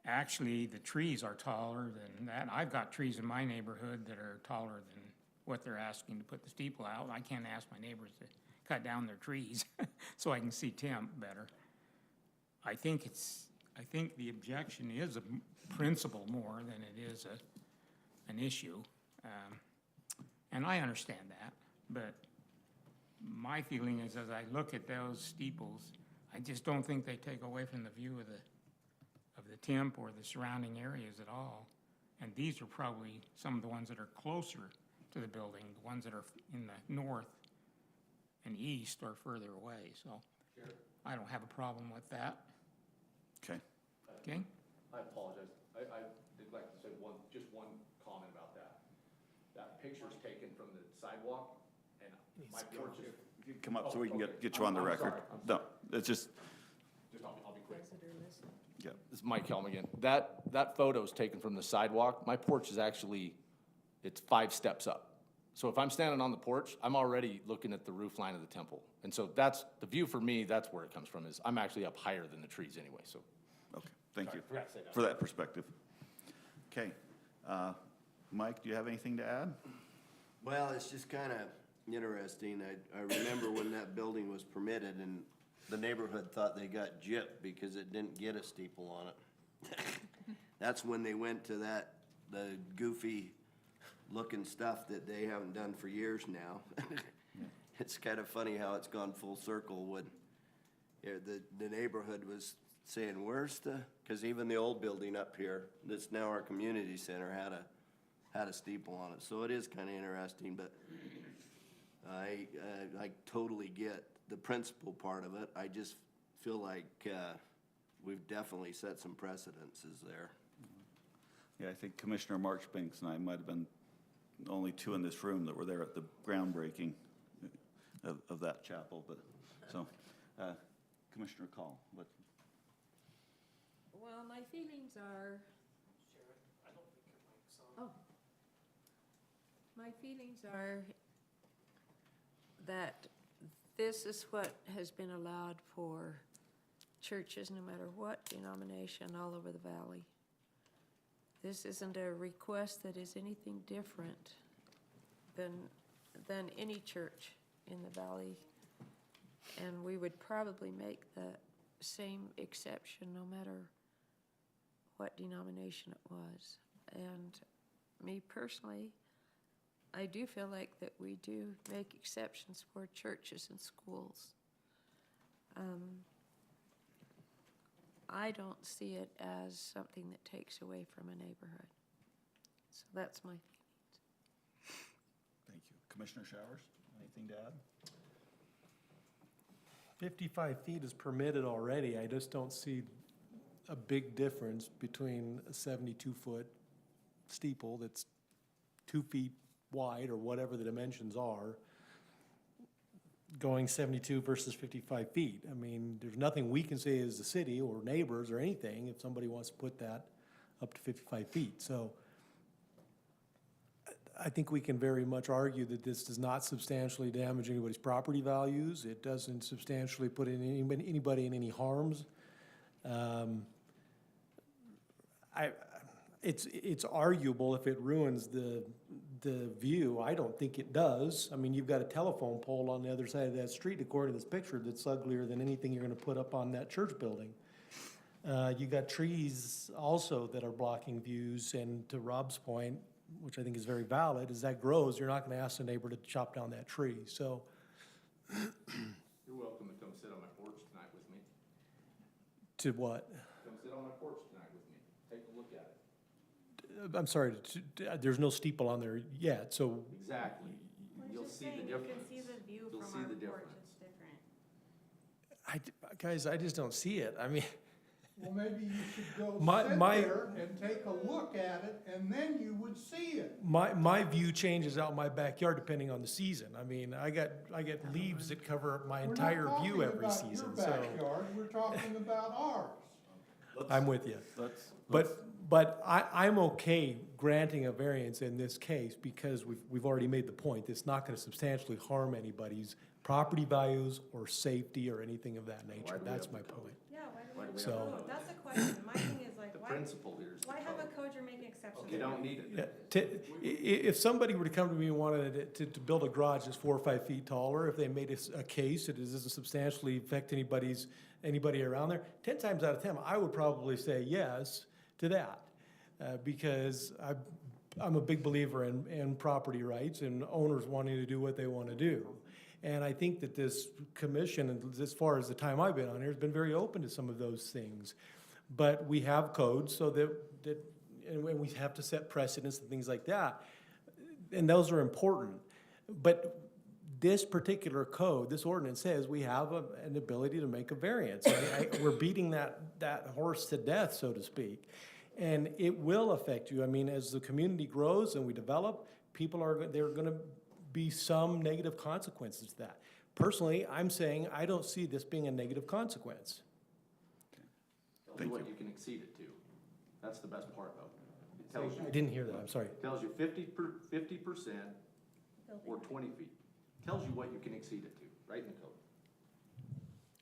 actually, the trees are taller than that. I've got trees in my neighborhood that are taller than what they're asking to put the steeple out. I can't ask my neighbors to cut down their trees so I can see Temp better. I think the objection is a principle more than it is an issue. And I understand that, but my feeling is as I look at those steeples, I just don't think they take away from the view of the Temp or the surrounding areas at all. And these are probably some of the ones that are closer to the building. The ones that are in the north and east are further away, so Sure. I don't have a problem with that. Okay. Okay? I apologize. I did like to say just one comment about that. That picture's taken from the sidewalk, and my porch is, Come up so we can get you on the record. No, it's just, I'll be quick. Visitor list. yeah. This is Mike Helm again. That photo's taken from the sidewalk. My porch is actually, it's 5 steps up. So if I'm standing on the porch, I'm already looking at the roof line of the temple. And so that's, the view for me, that's where it comes from, is I'm actually up higher than the trees anyway, so. Okay, thank you forgot to say that. for that perspective. Okay, Mike, do you have anything to add? Well, it's just kind of interesting. I remember when that building was permitted and the neighborhood thought they got gypped because it didn't get a steeple on it. That's when they went to the goofy looking stuff that they haven't done for years now. It's kind of funny how it's gone full circle when the neighborhood was saying, where's because even the old building up here, that's now our community center, had a steeple on it. So it is kind of interesting, but I totally get the principal part of it. I just feel like we've definitely set some precedences there. Yeah, I think Commissioner Marchbanks and I might have been the only 2 in this room that were there at the groundbreaking of that chapel, but, so, Commissioner Call, what? Well, my feelings are. Oh. My feelings are that this is what has been allowed for churches, no matter what denomination, all over the valley. This isn't a request that is anything different than any church in the valley. And we would probably make the same exception no matter what denomination it was. And me personally, I do feel like that we do make exceptions for churches and schools. I don't see it as something that takes away from a neighborhood. So that's my feelings. Thank you. Commissioner Showers, anything to add? 55 feet is permitted already. I just don't see a big difference between a 72-foot steeple that's 2 feet wide or whatever the dimensions are, going 72 versus 55 feet. I mean, there's nothing we can say as a city or neighbors or anything if somebody wants to put that up to 55 feet. So I think we can very much argue that this does not substantially damage anybody's property values. It doesn't substantially put anybody in any harms. It's arguable if it ruins the view. I don't think it does. I mean, you've got a telephone pole on the other side of that street, according to this picture, that's uglier than anything you're gonna put up on that church building. You got trees also that are blocking views, and to Rob's point, which I think is very valid, as that grows, you're not gonna ask the neighbor to chop down that tree, so. You're welcome to come sit on my porch tonight with me. To what? Come sit on my porch tonight with me. Take a look at it. I'm sorry, there's no steeple on there yet, so. Exactly. You'll see the difference. You can see the view You'll from see our the porch, difference. it's different. Guys, I just don't see it. I mean, Well, maybe you should go My- sit my- there and take a look at it, and then you would see it. my view changes out my backyard depending on the season. I mean, I got leaves that cover my entire view every season, We're not so. talking about your backyard, we're talking about ours. I'm with you. Let's, But I'm okay granting a variance in this case because we've already made the point. It's not gonna substantially harm anybody's property values or safety or anything of that nature. That's my point. Yeah, why do we So- have a code? That's the question. My thing is like, The why principle here is. have a code you're making exceptions for? You don't need it. Yeah, if somebody were to come to me and wanted to build a garage that's 4 or 5 feet taller, if they made a case that it doesn't substantially affect anybody around there, 10 times out of 10, I would probably say yes to that. Because I'm a big believer in property rights and owners wanting to do what they want to do. And I think that this commission, as far as the time I've been on here, has been very open to some of those things. But we have codes so that and we have to set precedents and things like that. And those are important. But this particular code, this ordinance says we have an ability to make a variance. We're beating that horse to death, so to speak. And it will affect you. I mean, as the community grows and we develop, there are gonna be some negative consequences to that. Personally, I'm saying I don't see this being a negative consequence. Tells you what you can exceed it to. That's the best part of it. It tells you. I didn't hear that, I'm sorry. Tells you 50% or 20 feet. Tells you what you can exceed it to, right in the code.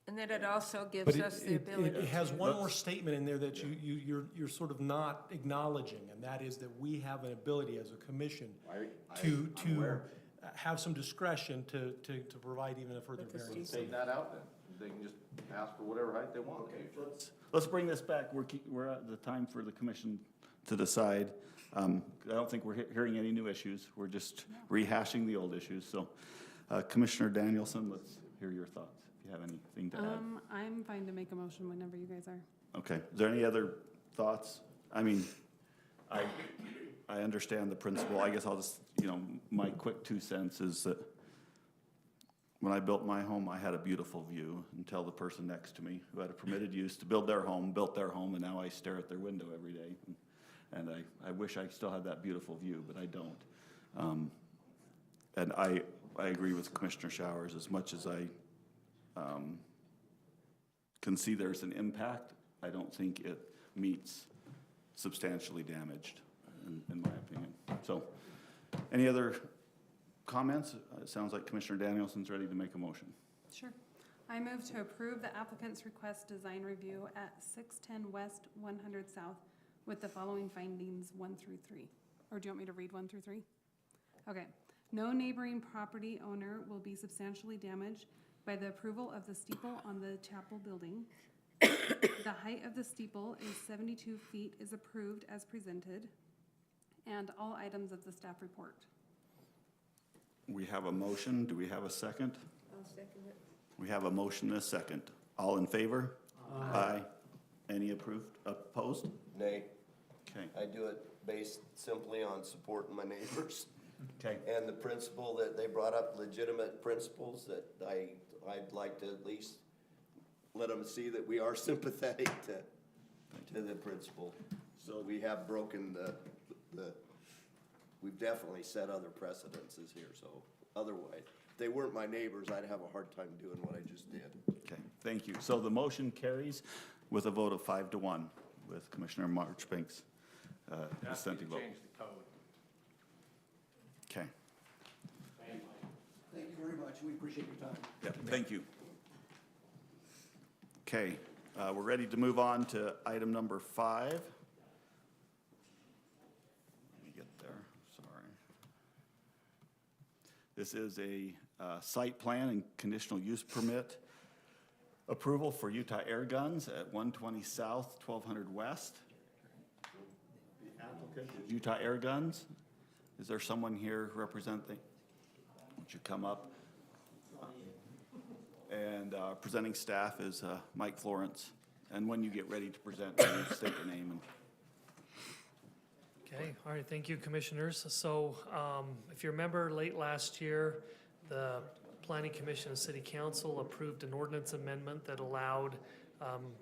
And then it also But gives us the ability it has to- one more statement in there that you're sort of not acknowledging, and that is that we have an ability as a commission to have some discretion to provide even a further variance. Take that out then. They can just ask for whatever height they want. Let's bring this back. We're at the time for the commission to decide. I don't think we're hearing any new issues. We're just rehashing the old issues. So Commissioner Danielson, let's hear your thoughts, if you have anything to add. I'm fine to make a motion whenever you guys are. Okay, is there any other thoughts? I mean, I understand the principle. I guess I'll just, my quick 2 cents is that when I built my home, I had a beautiful view until the person next to me who had a permitted use to build their home, built their home, and now I stare at their window every day. And I wish I still had that beautiful view, but I don't. And I agree with Commissioner Showers. As much as I can see there's an impact, I don't think it meets substantially damaged, in my opinion. So, any other comments? It sounds like Commissioner Danielson's ready to make a motion. Sure. I move to approve the applicant's request design review at 610 West 100 South with the following findings 1 through 3. Or do you want me to read 1 through 3? Okay. No neighboring property owner will be substantially damaged by the approval of the steeple on the chapel building. The height of the steeple is 72 feet is approved as presented, and all items of the staff report. We have a motion. Do we have a second? I'll second it. We have a motion and a second. All in favor? Aye. Any opposed? Nay, Okay. I do it based simply on supporting my neighbors. Okay. And the principle that they brought up, legitimate principles that I'd like to at least let them see that we are sympathetic to the principle. So we have broken we've definitely set other precedences here, so otherwise, if they weren't my neighbors, I'd have a hard time doing what I just did. Okay, thank you. So the motion carries with a vote of 5-1 with Commissioner Marchbanks dissenting vote. Change the code. Okay. Thank you very much. We appreciate your time. Yeah, thank you. Okay, we're ready to move on to item number 5. Let me get there, sorry. This is a site plan and conditional use permit approval for Utah Air Guns at 120 South, 1200 West. The applicant is Utah Air Guns. Is there someone here representing? Would you come up? And presenting staff is Mike Florence. And when you get ready to present, state your name. Okay, all right, thank you, commissioners. So if you remember, late last year, the Planning Commission and City Council approved an ordinance amendment that allowed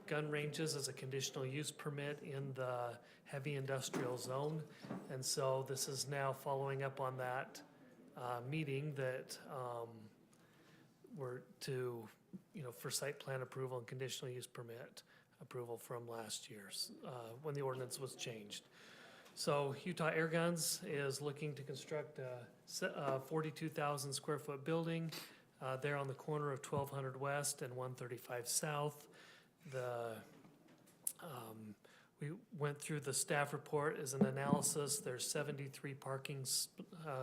gun ranges as a conditional use permit in the heavy industrial zone. And so this is now following up on that meeting that were to, for site plan approval and conditional use permit approval from last year's, when the ordinance was changed. So Utah Air Guns is looking to construct a 42,000 square foot building there on the corner of 1200 West and 135 South. We went through the staff report as an analysis. There's 73 parking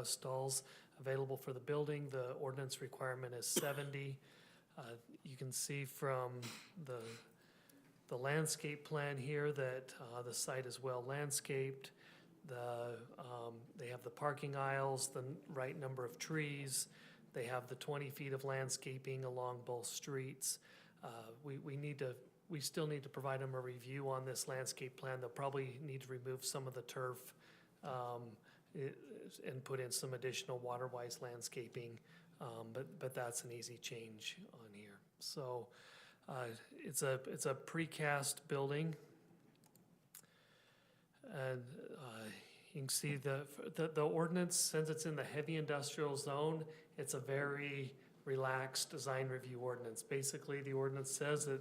stalls available for the building. The ordinance requirement is 70. You can see from the landscape plan here that the site is well landscaped. They have the parking aisles, the right number of trees. They have the 20 feet of landscaping along both streets. We still need to provide them a review on this landscape plan. They'll probably need to remove some of the turf and put in some additional water-wise landscaping, but that's an easy change on here. So it's a precast building, and you can see the ordinance, since it's in the heavy industrial zone, it's a very relaxed design review ordinance. Basically, the ordinance says that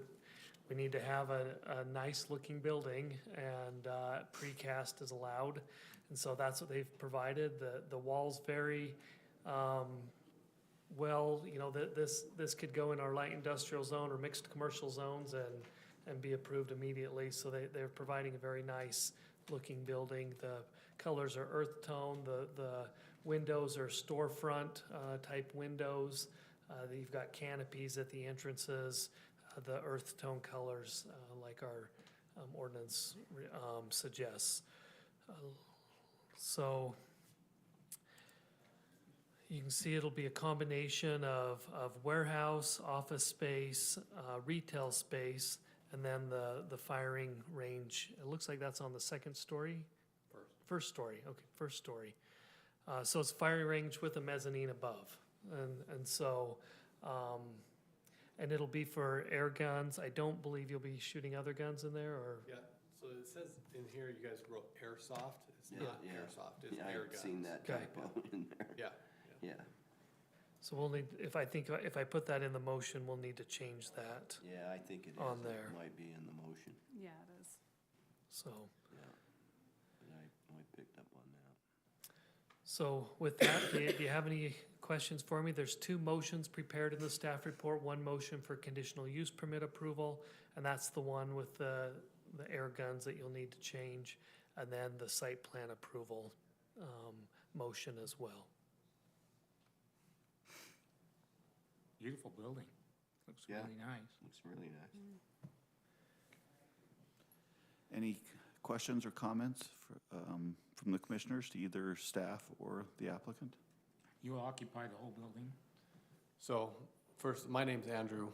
we need to have a nice-looking building, and precast is allowed. And so that's what they've provided. The walls vary, well, you know, this could go in our light industrial zone or mixed commercial zones and be approved immediately. So they're providing a very nice-looking building. The colors are earth tone. The windows are storefront type windows. You've got canopies at the entrances. The earth tone colors, like our ordinance suggests. So you can see it'll be a combination of warehouse, office space, retail space, and then the firing range. It looks like that's on the second story? First story, okay, first story. So it's firing range with a mezzanine above. And so, and it'll be for air guns. I don't believe you'll be shooting other guns in there, or? Yeah, so it says in here, you guys wrote airsoft. It's Yeah. not airsoft, it's Yeah, air I've guns. seen that Okay. typo in there. Yeah. Yeah, So we'll need, if I put that in the motion, we'll need to change that, yeah, I think it is. On there. It might be in the motion, Yeah, it is. so. yeah. But I picked up on that. So with that, do you have any questions for me? There's two motions prepared in the staff report. One motion for conditional use permit approval, and that's the one with the air guns that you'll need to change, and then the site plan approval motion as well. Beautiful building. Looks Yeah. really nice. Looks really nice. Any questions or comments from the commissioners to either staff or the applicant? You occupy the whole building? So, first, my name's Andrew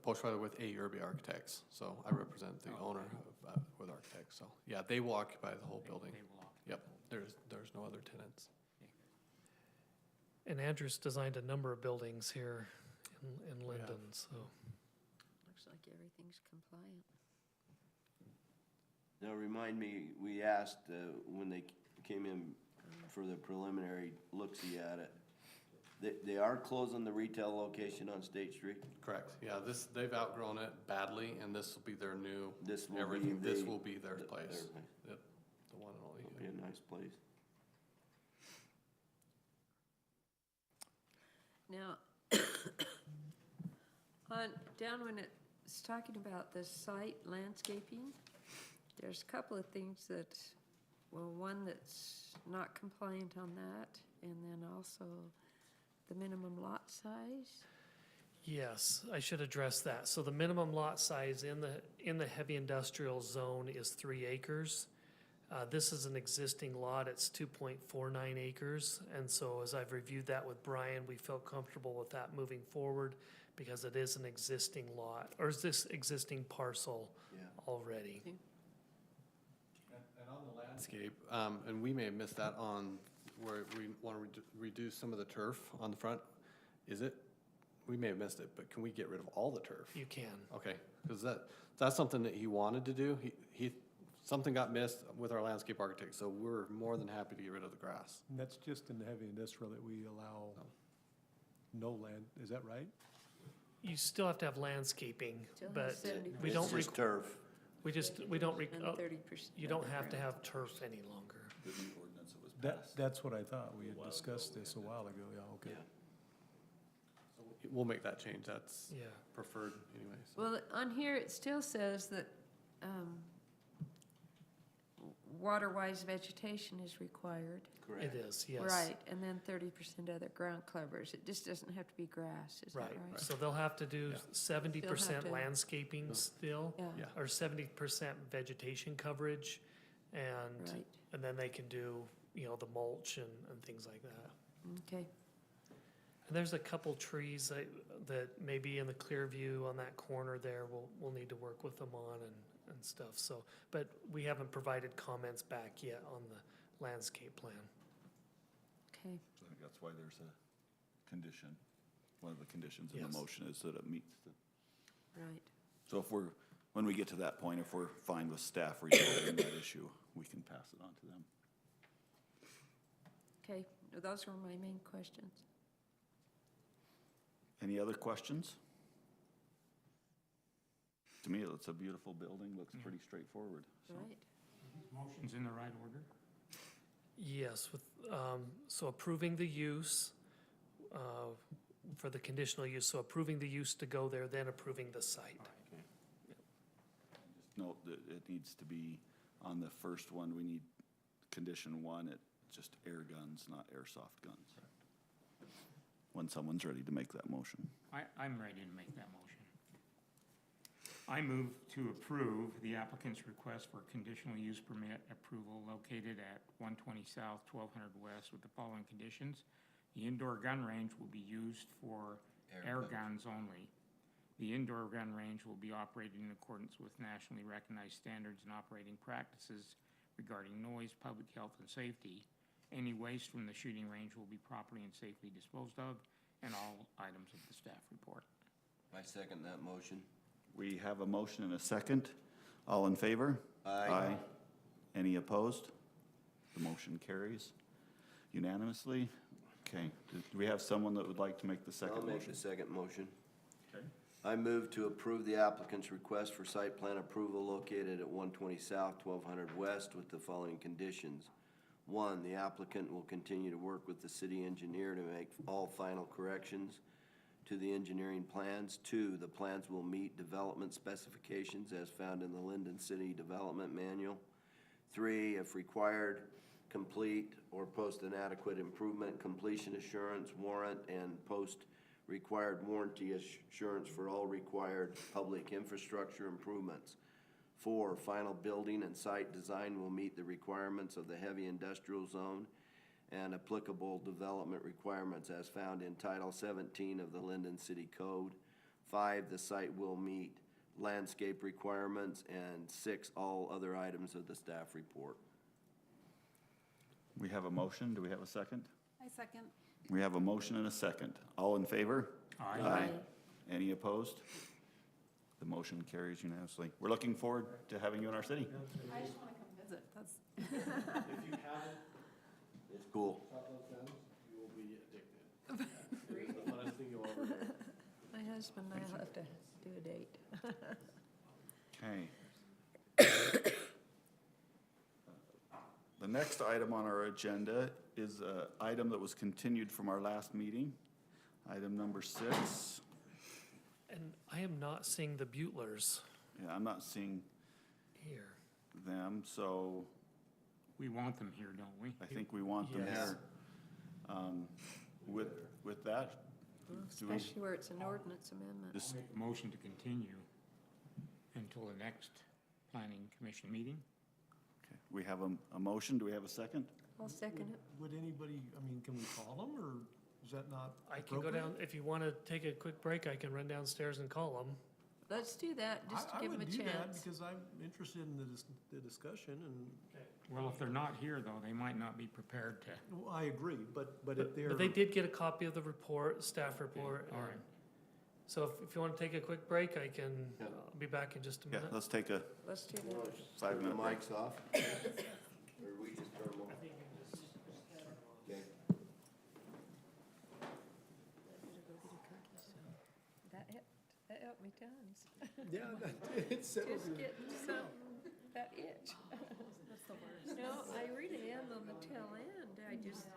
Postweiler with A. Irby Architects, so I represent the owner of, with Architects, so, yeah, they will occupy the whole building. They will occupy. Yep, there's no other tenants. And Andrew's designed a number of buildings here in Lindon, so. Looks like everything's compliant. Now, remind me, we asked, when they came in for the preliminary look-see at it, they are closing the retail location on State Street? Correct, yeah, they've outgrown it badly, and this will be their new, This will be everything, this the- will be their their place. place. Yep, the one and only. It'll be a nice place. Now, down when it's talking about the site landscaping, there's a couple of things that, well, one that's not compliant on that, and then also the minimum lot size. Yes, I should address that. So the minimum lot size in the heavy industrial zone is 3 acres. This is an existing lot, it's 2.49 acres. And so as I've reviewed that with Brian, we felt comfortable with that moving forward because it is an existing lot, or is this existing parcel Yeah. already? And on the landscape, and we may have missed that on where we want to reduce some of the turf on the front. Is it, we may have missed it, but can we get rid of all the turf? You can. Okay, because that's something that he wanted to do. Something got missed with our landscape architect, so we're more than happy to get rid of the grass. And that's just in the heavy industrial that we allow no land, is that right? You still have to have landscaping, Still have but 70%. we It's don't, just turf. we don't, And 30%. you don't have to have turf any longer. The new ordinance that was passed. That's what I thought, we had discussed this a while ago, yeah, okay. Yeah. We'll make that change, that's Yeah. preferred anyway. So. Well, on here, it still says that water-wise vegetation is required. Correct. It is, yes. Right, and then 30% other ground covers. It just doesn't have to be grass, is that Right, right? so they'll have to do Yeah. 70% to- landscaping still, Yeah, Yeah. or 70% vegetation coverage, and, right, and then they can do, you know, the mulch and things like that. okay. And there's a couple trees that may be in the clear view on that corner there, we'll need to work with them on and stuff, so, but we haven't provided comments back yet on the landscape plan. Okay, So I think that's why there's a condition. One of the conditions in the Yes. motion is that it meets the. right. So when we get to that point, if we're fine with staff resolving that issue, we can pass it on to them. Okay, those were my main questions. Any other questions? To me, it's a beautiful building, looks pretty straightforward. So, Right. Motion's in the right order? Yes, with, so approving the use, for the conditional use, so approving the use to go there, then approving the site. just note that it needs to be on the first one, we need condition 1, it's just air guns, not airsoft guns. When someone's ready to make that motion. I'm ready to make that motion. I move to approve the applicant's request for conditional use permit approval located at 120 South, 1200 West with the following conditions. The indoor gun range will be used for air guns only. The indoor gun range will be operated in accordance with nationally recognized standards and operating practices regarding noise, public health, and safety. Any waste from the shooting range will be properly and safely disposed of, and all items of the staff report. I second that motion. We have a motion and a second. All in favor? Aye. Any opposed? The motion carries unanimously. Okay, do we have someone that would like to make the second I'll motion? make the second motion. Okay. I move to approve the applicant's request for site plan approval located at 120 South, 1200 West with the following conditions. 1, the applicant will continue to work with the city engineer to make all final corrections to the engineering plans. 2, the plans will meet development specifications as found in the Lindon City Development Manual. 3, if required, complete or post an adequate improvement completion assurance warrant and post required warranty assurance for all required public infrastructure improvements. 4, final building and site design will meet the requirements of the heavy industrial zone and applicable development requirements as found in Title 17 of the Lindon City Code. 5, the site will meet landscape requirements. And 6, all other items of the staff report. We have a motion. Do we have a second? I second. We have a motion and a second. All in favor? Aye. Any opposed? The motion carries unanimously. We're looking forward to having you in our city. I just want to come visit. That's. If you haven't It's cool. shot those guns, you will be addicted. The funnest thing you'll ever do. My husband and I'll have to do a date. Okay. The next item on our agenda is an item that was continued from our last meeting. Item number 6. And I am not seeing the Butlers Yeah, I'm not seeing here. them, so We want them here, don't we? I think we want them Yes. here. With that, do we, Especially where it's an ordinance amendment. this, Make a motion to continue until the next planning commission meeting. okay, we have a motion. Do we have a second? I'll second it. Would anybody, I mean, can we call them, or is that not I can go down, if you want to take a quick break, I can run downstairs and call them. Let's do that, just to give them a I would do that, chance. because I'm interested in the discussion, and, Well, if they're not here, though, they might not be prepared to. well, I agree, but if they're. But they did get a copy of the report, staff report. all right. So if you want to take a quick break, I can Yeah. be back in just a Yeah, minute. let's take a Let's do that. 5-minute The break. mics off? Or we just turn them on? Okay. That helped me tons. Yeah, it's settled. Just getting something, that itch. That's the worst. No, I really am on the tail end. I just,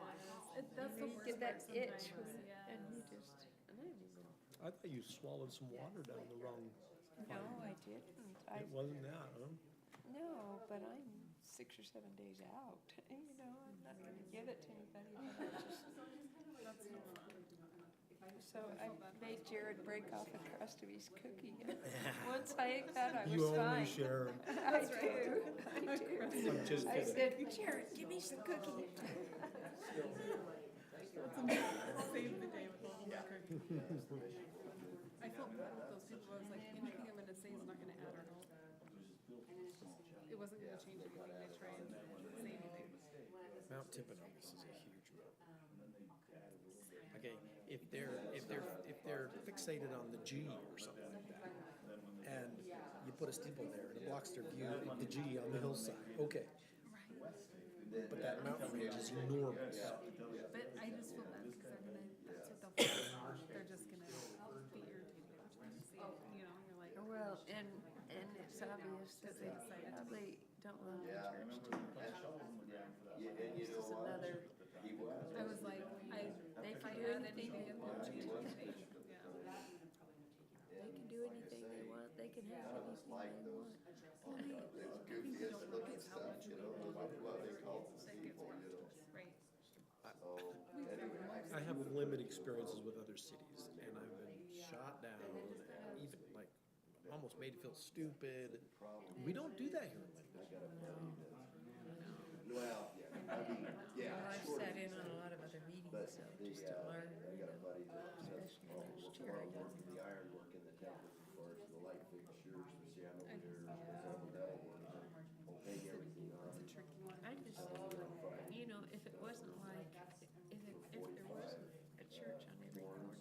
That's the you worst. get that part itch sometimes, when- yeah. and you just, and I didn't even, I thought you swallowed some water down the wrong. no, I didn't. It wasn't that, huh? No, but I'm 6 or 7 days out. You know, I'm not gonna give it to anybody, but I just, so I made Jared break off a crust of his cookie. Once I ate that, I was You fine. only share. I do, I do. I'm just I kidding. said, Jared, give me some cookie. Save the day with all the cookies. I felt bad with those people. I was like, anything I'm gonna say is not gonna add or help. It wasn't gonna change anything. They try and say anything. Mount Timpanogos is a huge mountain. Okay, if they're fixated on the G or something like that, and you put a steeple there and it blocks their view of the G on the hillside, okay. But that mountain range is enormous. But I just feel bad because they're gonna, that's what they'll focus on. They're just gonna because they probably don't love the Yeah. church too much. Yeah, and you This know is what? another, He was. I was like, they can do anything they want. They can do anything they want, they can have anything they want. It's goofy as looking stuff, you know, what they call the steeple, you know. Right. So, anyway, I have limited experiences with other cities, and I've been shot down, and even like, almost made to feel stupid. We don't do that here in Lindon. well, I mean, yeah, Well, I've sure. sat in on a lot of other meetings, But so the, just to learn, I you got a know, buddy that does especially all when the there's chair work, items. the iron work in the temple, as far as the light fixtures, the chandeliers, all the metal work, will hang everything on. I just, you know, if it wasn't like, if there wasn't a church on every corner,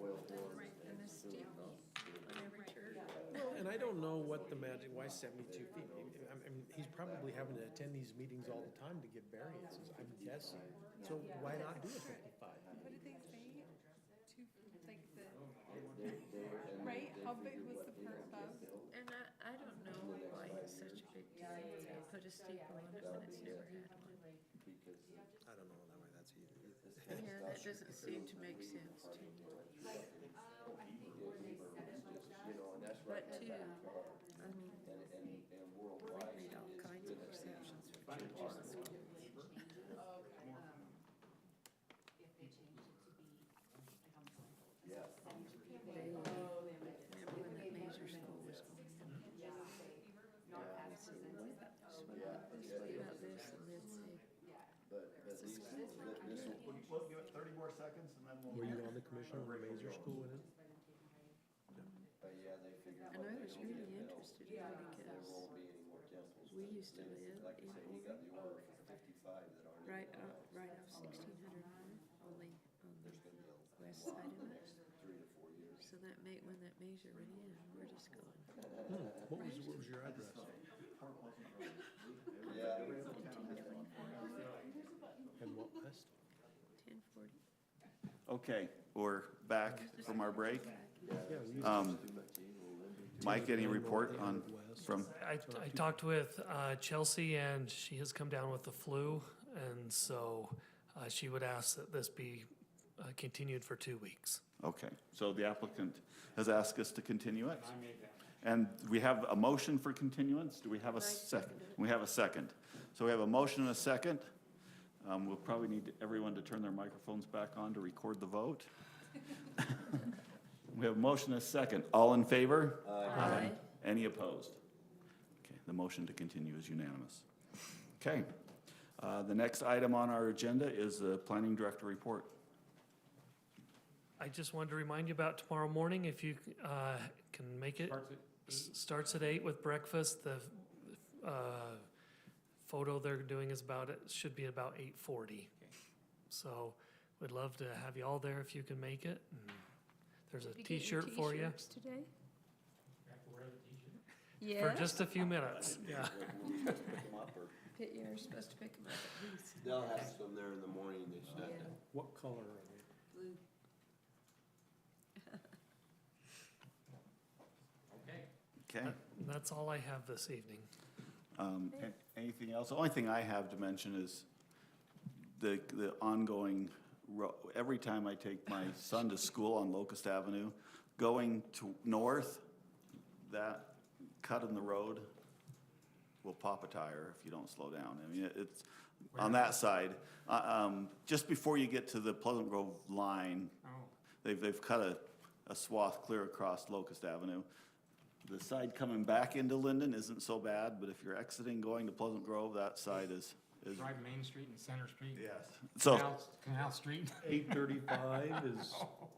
Oil boards. and a steeple on every church, Well, and I don't know what the magic, why 72 feet? I mean, he's probably having to attend these meetings all the time to get variances, I'm guessing. So why not do a 55? What did they say? Like the, right? How big was the part above? and I don't know why it's such a big deal to put a steeple on it when it's never had one. I don't know why that's either. Yeah, that doesn't seem to make sense to me. But too, I mean, we made all kinds of exceptions for churches and schools. They, remember when that major school was going in? They'd say, what about this, and they'd say, it's a school, they can do it. We'll give it 30 more seconds and then we'll. Were you on the commission when Mazer School went in? But yeah, they figured. And I was really interested in it because we used to live Like I in say, he got the order for 55 that aren't. right off 1600 only on the west side of it. 3 to 4 years. So that when that major went in, we're just going, What was your address? Yeah. 1024, And what west? 1040. Okay, we're back from our break. Yeah, we used Mike, any report on, from, I talked with Chelsea, and she has come down with the flu, and so she would ask that this be continued for 2 weeks. okay, so the applicant has asked us to continue it? And we have a motion for continuance? Do we have a second? We have a second. So we have a motion and a second. We'll probably need everyone to turn their microphones back on to record the vote. We have a motion and a second. All in favor? Aye. Any opposed? Okay, the motion to continue is unanimous. Okay, the next item on our agenda is the planning director report. I just wanted to remind you about tomorrow morning, if you can make it. Starts at 8 with breakfast. The photo they're doing is should be about 8:40. So we'd love to have you all there if you can make it. And there's a Did you get your T-shirt for you t-shirts today? for Yes. just a few minutes. Yeah. You're supposed to pick them up at least. They'll have some there in the morning, they said. Yeah. What color are they? Blue. Okay? That's all I have this evening. Anything else? The only thing I have to mention is the ongoing, every time I take my son to school on Locust Avenue, going to north, that cut in the road will pop a tire if you don't slow down. I mean, it's, on that side, just before you get to the Pleasant Grove line, they've cut a swath clear across Locust Avenue. The side coming back into Lindon isn't so bad, but if you're exiting going to Pleasant Grove, that side is. Drive Main Street and Center Street. Yes. So, Canal Street. 835 is,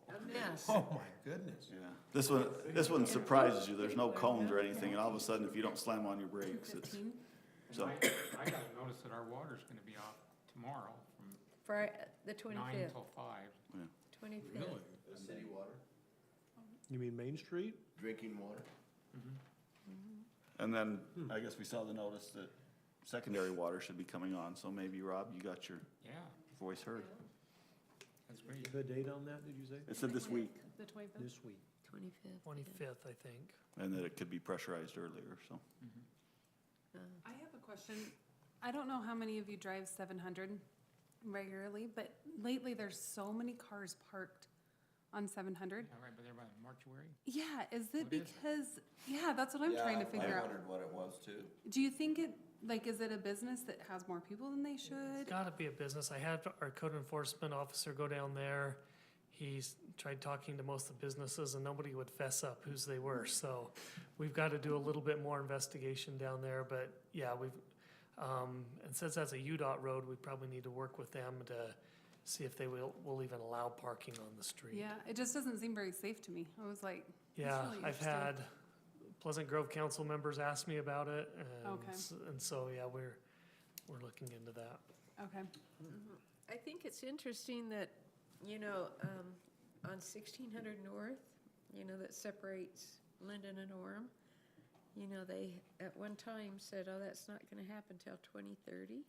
A mess. oh my goodness. yeah, this one surprises you. There's no cones or anything, and all of a sudden, if you don't slam on your brakes, it's, 15 so. I got a notice that our water's gonna be off tomorrow from for the 9 25th. till 5. 25th. The city water, You mean Main Street? drinking water. And then, I guess we saw the notice that secondary water should be coming on, so maybe, Rob, you got your Yeah, voice heard. that's great. The date on that, did you say? It said this week. The 25th? This week. 25th. 25th, I think. And that it could be pressurized earlier, so. I have a question. I don't know how many of you drive 700 regularly, but lately there's so many cars parked on 700. Yeah, right, but they're by the mortuary. Yeah, is it What is it? because, yeah, that's what I'm trying to figure I out. wondered what it was too. Do you think it, like, is it a business that has more people than they should? It's gotta be a business. I had our code enforcement officer go down there. He's tried talking to most of the businesses and nobody would fess up whose they were. So we've got to do a little bit more investigation down there, but yeah, and since that's a UDOT road, we probably need to work with them to see if they will even allow parking on the street. Yeah, it just doesn't seem very safe to me. I was like, that's Yeah, really I've interesting. had Pleasant Grove council members ask me about it, Okay. and so, yeah, we're looking into that. Okay. I think it's interesting that, you know, on 1600 North, you know, that separates Lindon and Orem, you know, they at one time said, oh, that's not going to happen till 2030.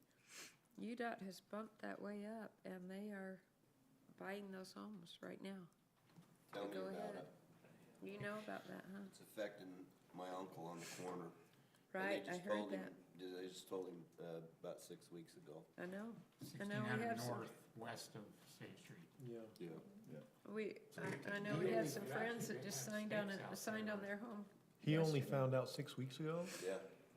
UDOT has bumped that way up, and they are buying those homes right now. Tell me Go about ahead. it. You know about that, huh? It's affecting my uncle on the corner. And Right, they I just heard told him- that. They just told him, about 6 weeks ago. I know. I know we 1600 have some. north, west of State Street. Yeah. Yeah. I know we had some friends that just signed on their home. He only yesterday. found out 6 weeks ago? Yeah.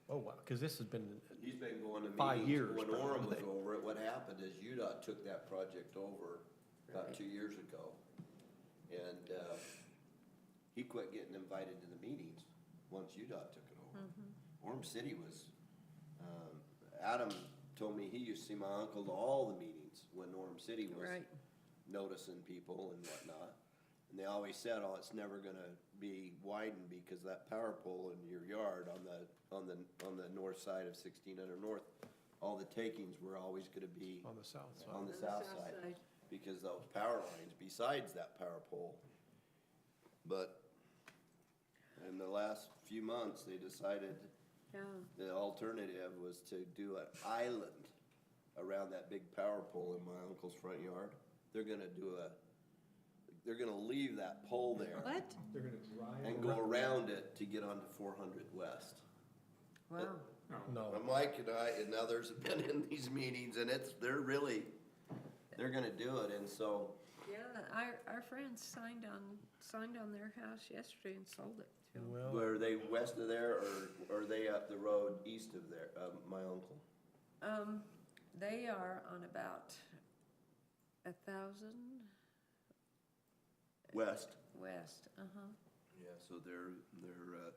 Oh, wow, because this has been, He's been going to 5 meetings. years, When Orem was probably. over it, what happened is UDOT took that project over about Right. 2 years ago. And, he quit getting invited to the meetings once UDOT took it over. Orem City was, Adam told me he used to see my uncle to all the meetings when Orem City was Right. noticing people and whatnot. And they always said, oh, it's never gonna be widened because that power pole in your yard on the north side of 1600 North, all the takings were always gonna be on the south side. on the south side because those power lines besides that power pole. But in the last few months, they decided Yeah. the alternative was to do an island around that big power pole in my uncle's front yard. They're gonna leave that pole there. What? They're gonna drive. And go around it to get onto 400 West. Wow. No. Mike and I, and others have been in these meetings, and they're gonna do it, and so, Yeah, our friends signed on their house yesterday and sold it to 'em. Well, are they west of there, or are they up the road east of there, my uncle? They are on about 1,000 West. west, Yeah, so they're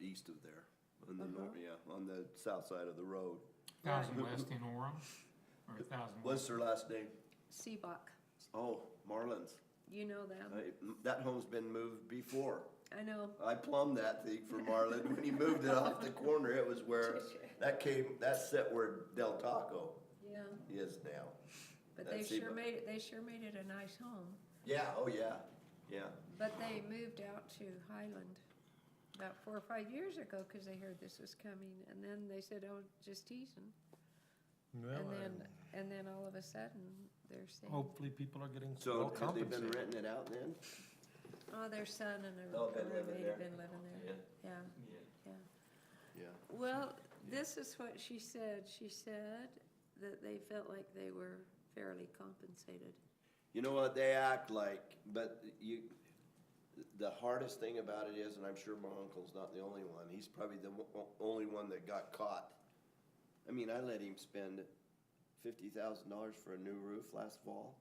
east of there, on the north, yeah, on the south side of the road. 1,000 west in Orem, or 1,000 What's their last name? Seabach, Oh, Marlins. you know them. That home's been moved before. I know. I plumbed that thing for Marlon. When he moved it off the corner, it was where, that's set where Del Taco Yeah, is now. but That's they sure Seabach. made it a nice home. Yeah, oh yeah, yeah. But they moved out to Highland about 4 or 5 years ago because they heard this was coming, and then they said, "Oh, just teasing," well, and then all of a sudden they're saying, hopefully people are getting So well have they been compensated. renting it out then? "Oh, their son and their Oh, been living roommate there. have been living there." Yeah, yeah. Yeah. Well, this is what she said. She said that they felt like they were fairly compensated. You know what, they act like, but the hardest thing about it is, and I'm sure my uncle's not the only one, he's probably the only one that got caught. I mean, I let him spend $50,000 for a new roof last fall,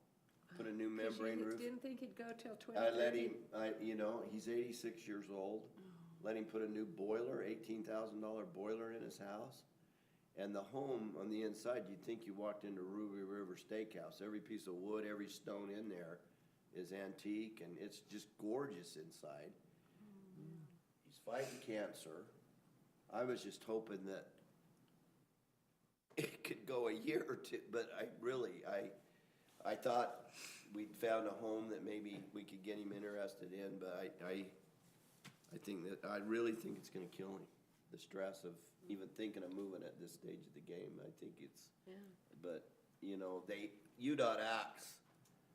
put a new 'Cause membrane you roof. didn't think it'd go till I let 2030? him, he's 86 years old, let him put a new boiler, $18,000 boiler in his house. And the home on the inside, you'd think you walked into Ruby River Steakhouse. Every piece of wood, every stone in there is antique, and it's just gorgeous inside. He's fighting cancer. I was just hoping that it could go a year or two, but I thought we'd found a home that maybe we could get him interested in, but I really think it's gonna kill him. The stress of even thinking of moving at this stage of the game, I think it's, Yeah. but, UDOT acts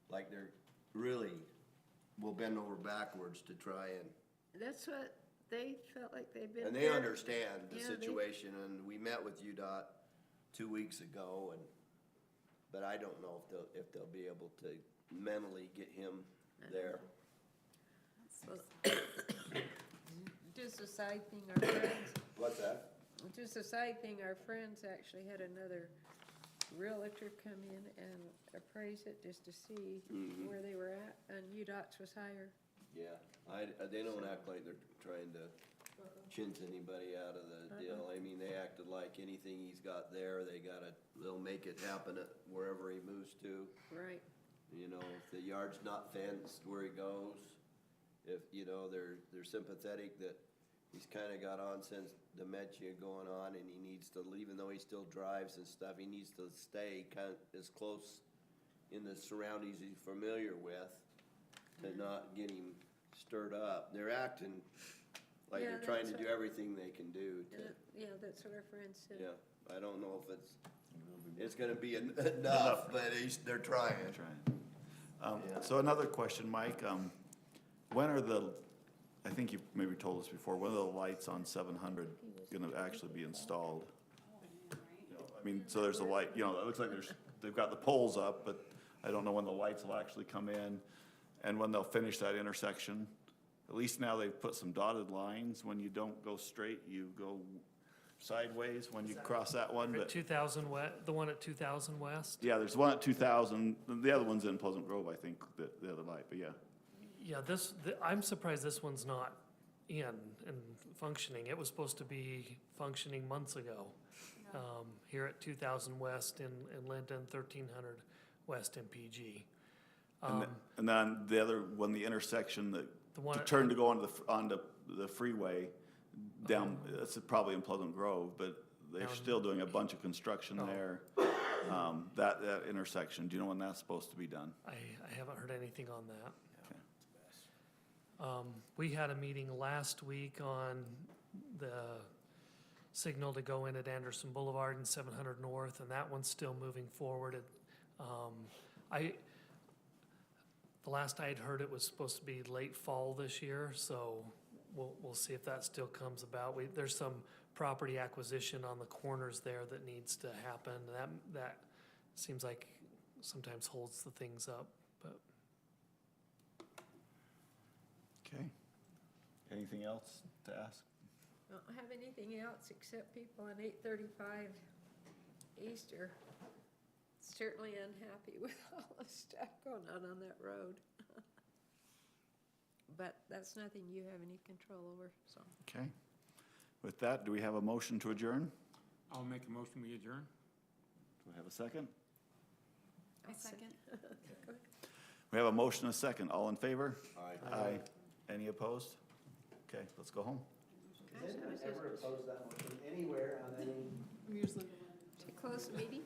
like they're really will bend over backwards to try and That's what they felt like they've been. And they there. understand the Yeah, they- situation, and we met with UDOT 2 weeks ago, and, but I don't know if they'll be able to mentally get him there. Well, just a side thing, our friends, What's that? just a side thing, our friends actually had another realtor come in and appraise it just to see Mhm. where they were at, and UDOT's was higher. Yeah, they don't act like they're trying to chintz anybody out of the deal. I mean, they acted like anything he's got there, they'll make it happen at wherever he moves to. Right. You know, if the yard's not fenced where he goes, if, you know, they're sympathetic that he's kinda got onset dementia going on and he needs to, even though he still drives and stuff, he needs to stay as close in the surroundings he's familiar with to not get him stirred up. They're acting like Yeah, they're trying to that's do what- everything they can do to, Yeah, that's what our friends said. yeah, I don't know if it's gonna be enough, but they're trying. That's right. Yeah. So another question, Mike, when are I think you maybe told us before, when are the lights on 700 gonna actually be installed? I mean, so there's a light, you know, it looks like they've got the poles up, but I don't know when the lights will actually come in and when they'll finish that intersection. At least now they've put some dotted lines. When you don't go straight, you go sideways when you cross that one, At but, 2000 the one at 2000 West? yeah, there's one at 2000, the other one's in Pleasant Grove, I think, the other light, but yeah. Yeah, I'm surprised this one's not in and functioning. It was supposed to be functioning months ago. Here at 2000 West in Lindon, 1300 West MPG. And then the other one, the intersection The one to at- turn to go onto the freeway down, it's probably in Pleasant Grove, but they're Down- still doing a bunch of construction Oh. there. That intersection, do you know when that's supposed to be done? I haven't heard anything on that. Okay. We had a meeting last week on the signal to go in at Anderson Boulevard and 700 North, and that one's still moving forward. The last I had heard, it was supposed to be late fall this year, so we'll see if that still comes about. There's some property acquisition on the corners there that needs to happen. That seems like sometimes holds the things up, but. Okay. Anything else to ask? I don't have anything else except people on 835 Easter certainly unhappy with all the stuff going on that road. But that's nothing you have any control over, so. Okay. With that, do we have a motion to adjourn? I'll make a motion, we adjourn. Do we have a second? I second. We have a motion and a second. All in favor? Aye. Aye. Any opposed? Okay, let's go home. Does anyone ever oppose that motion anywhere on any? I'm usually To close the meeting?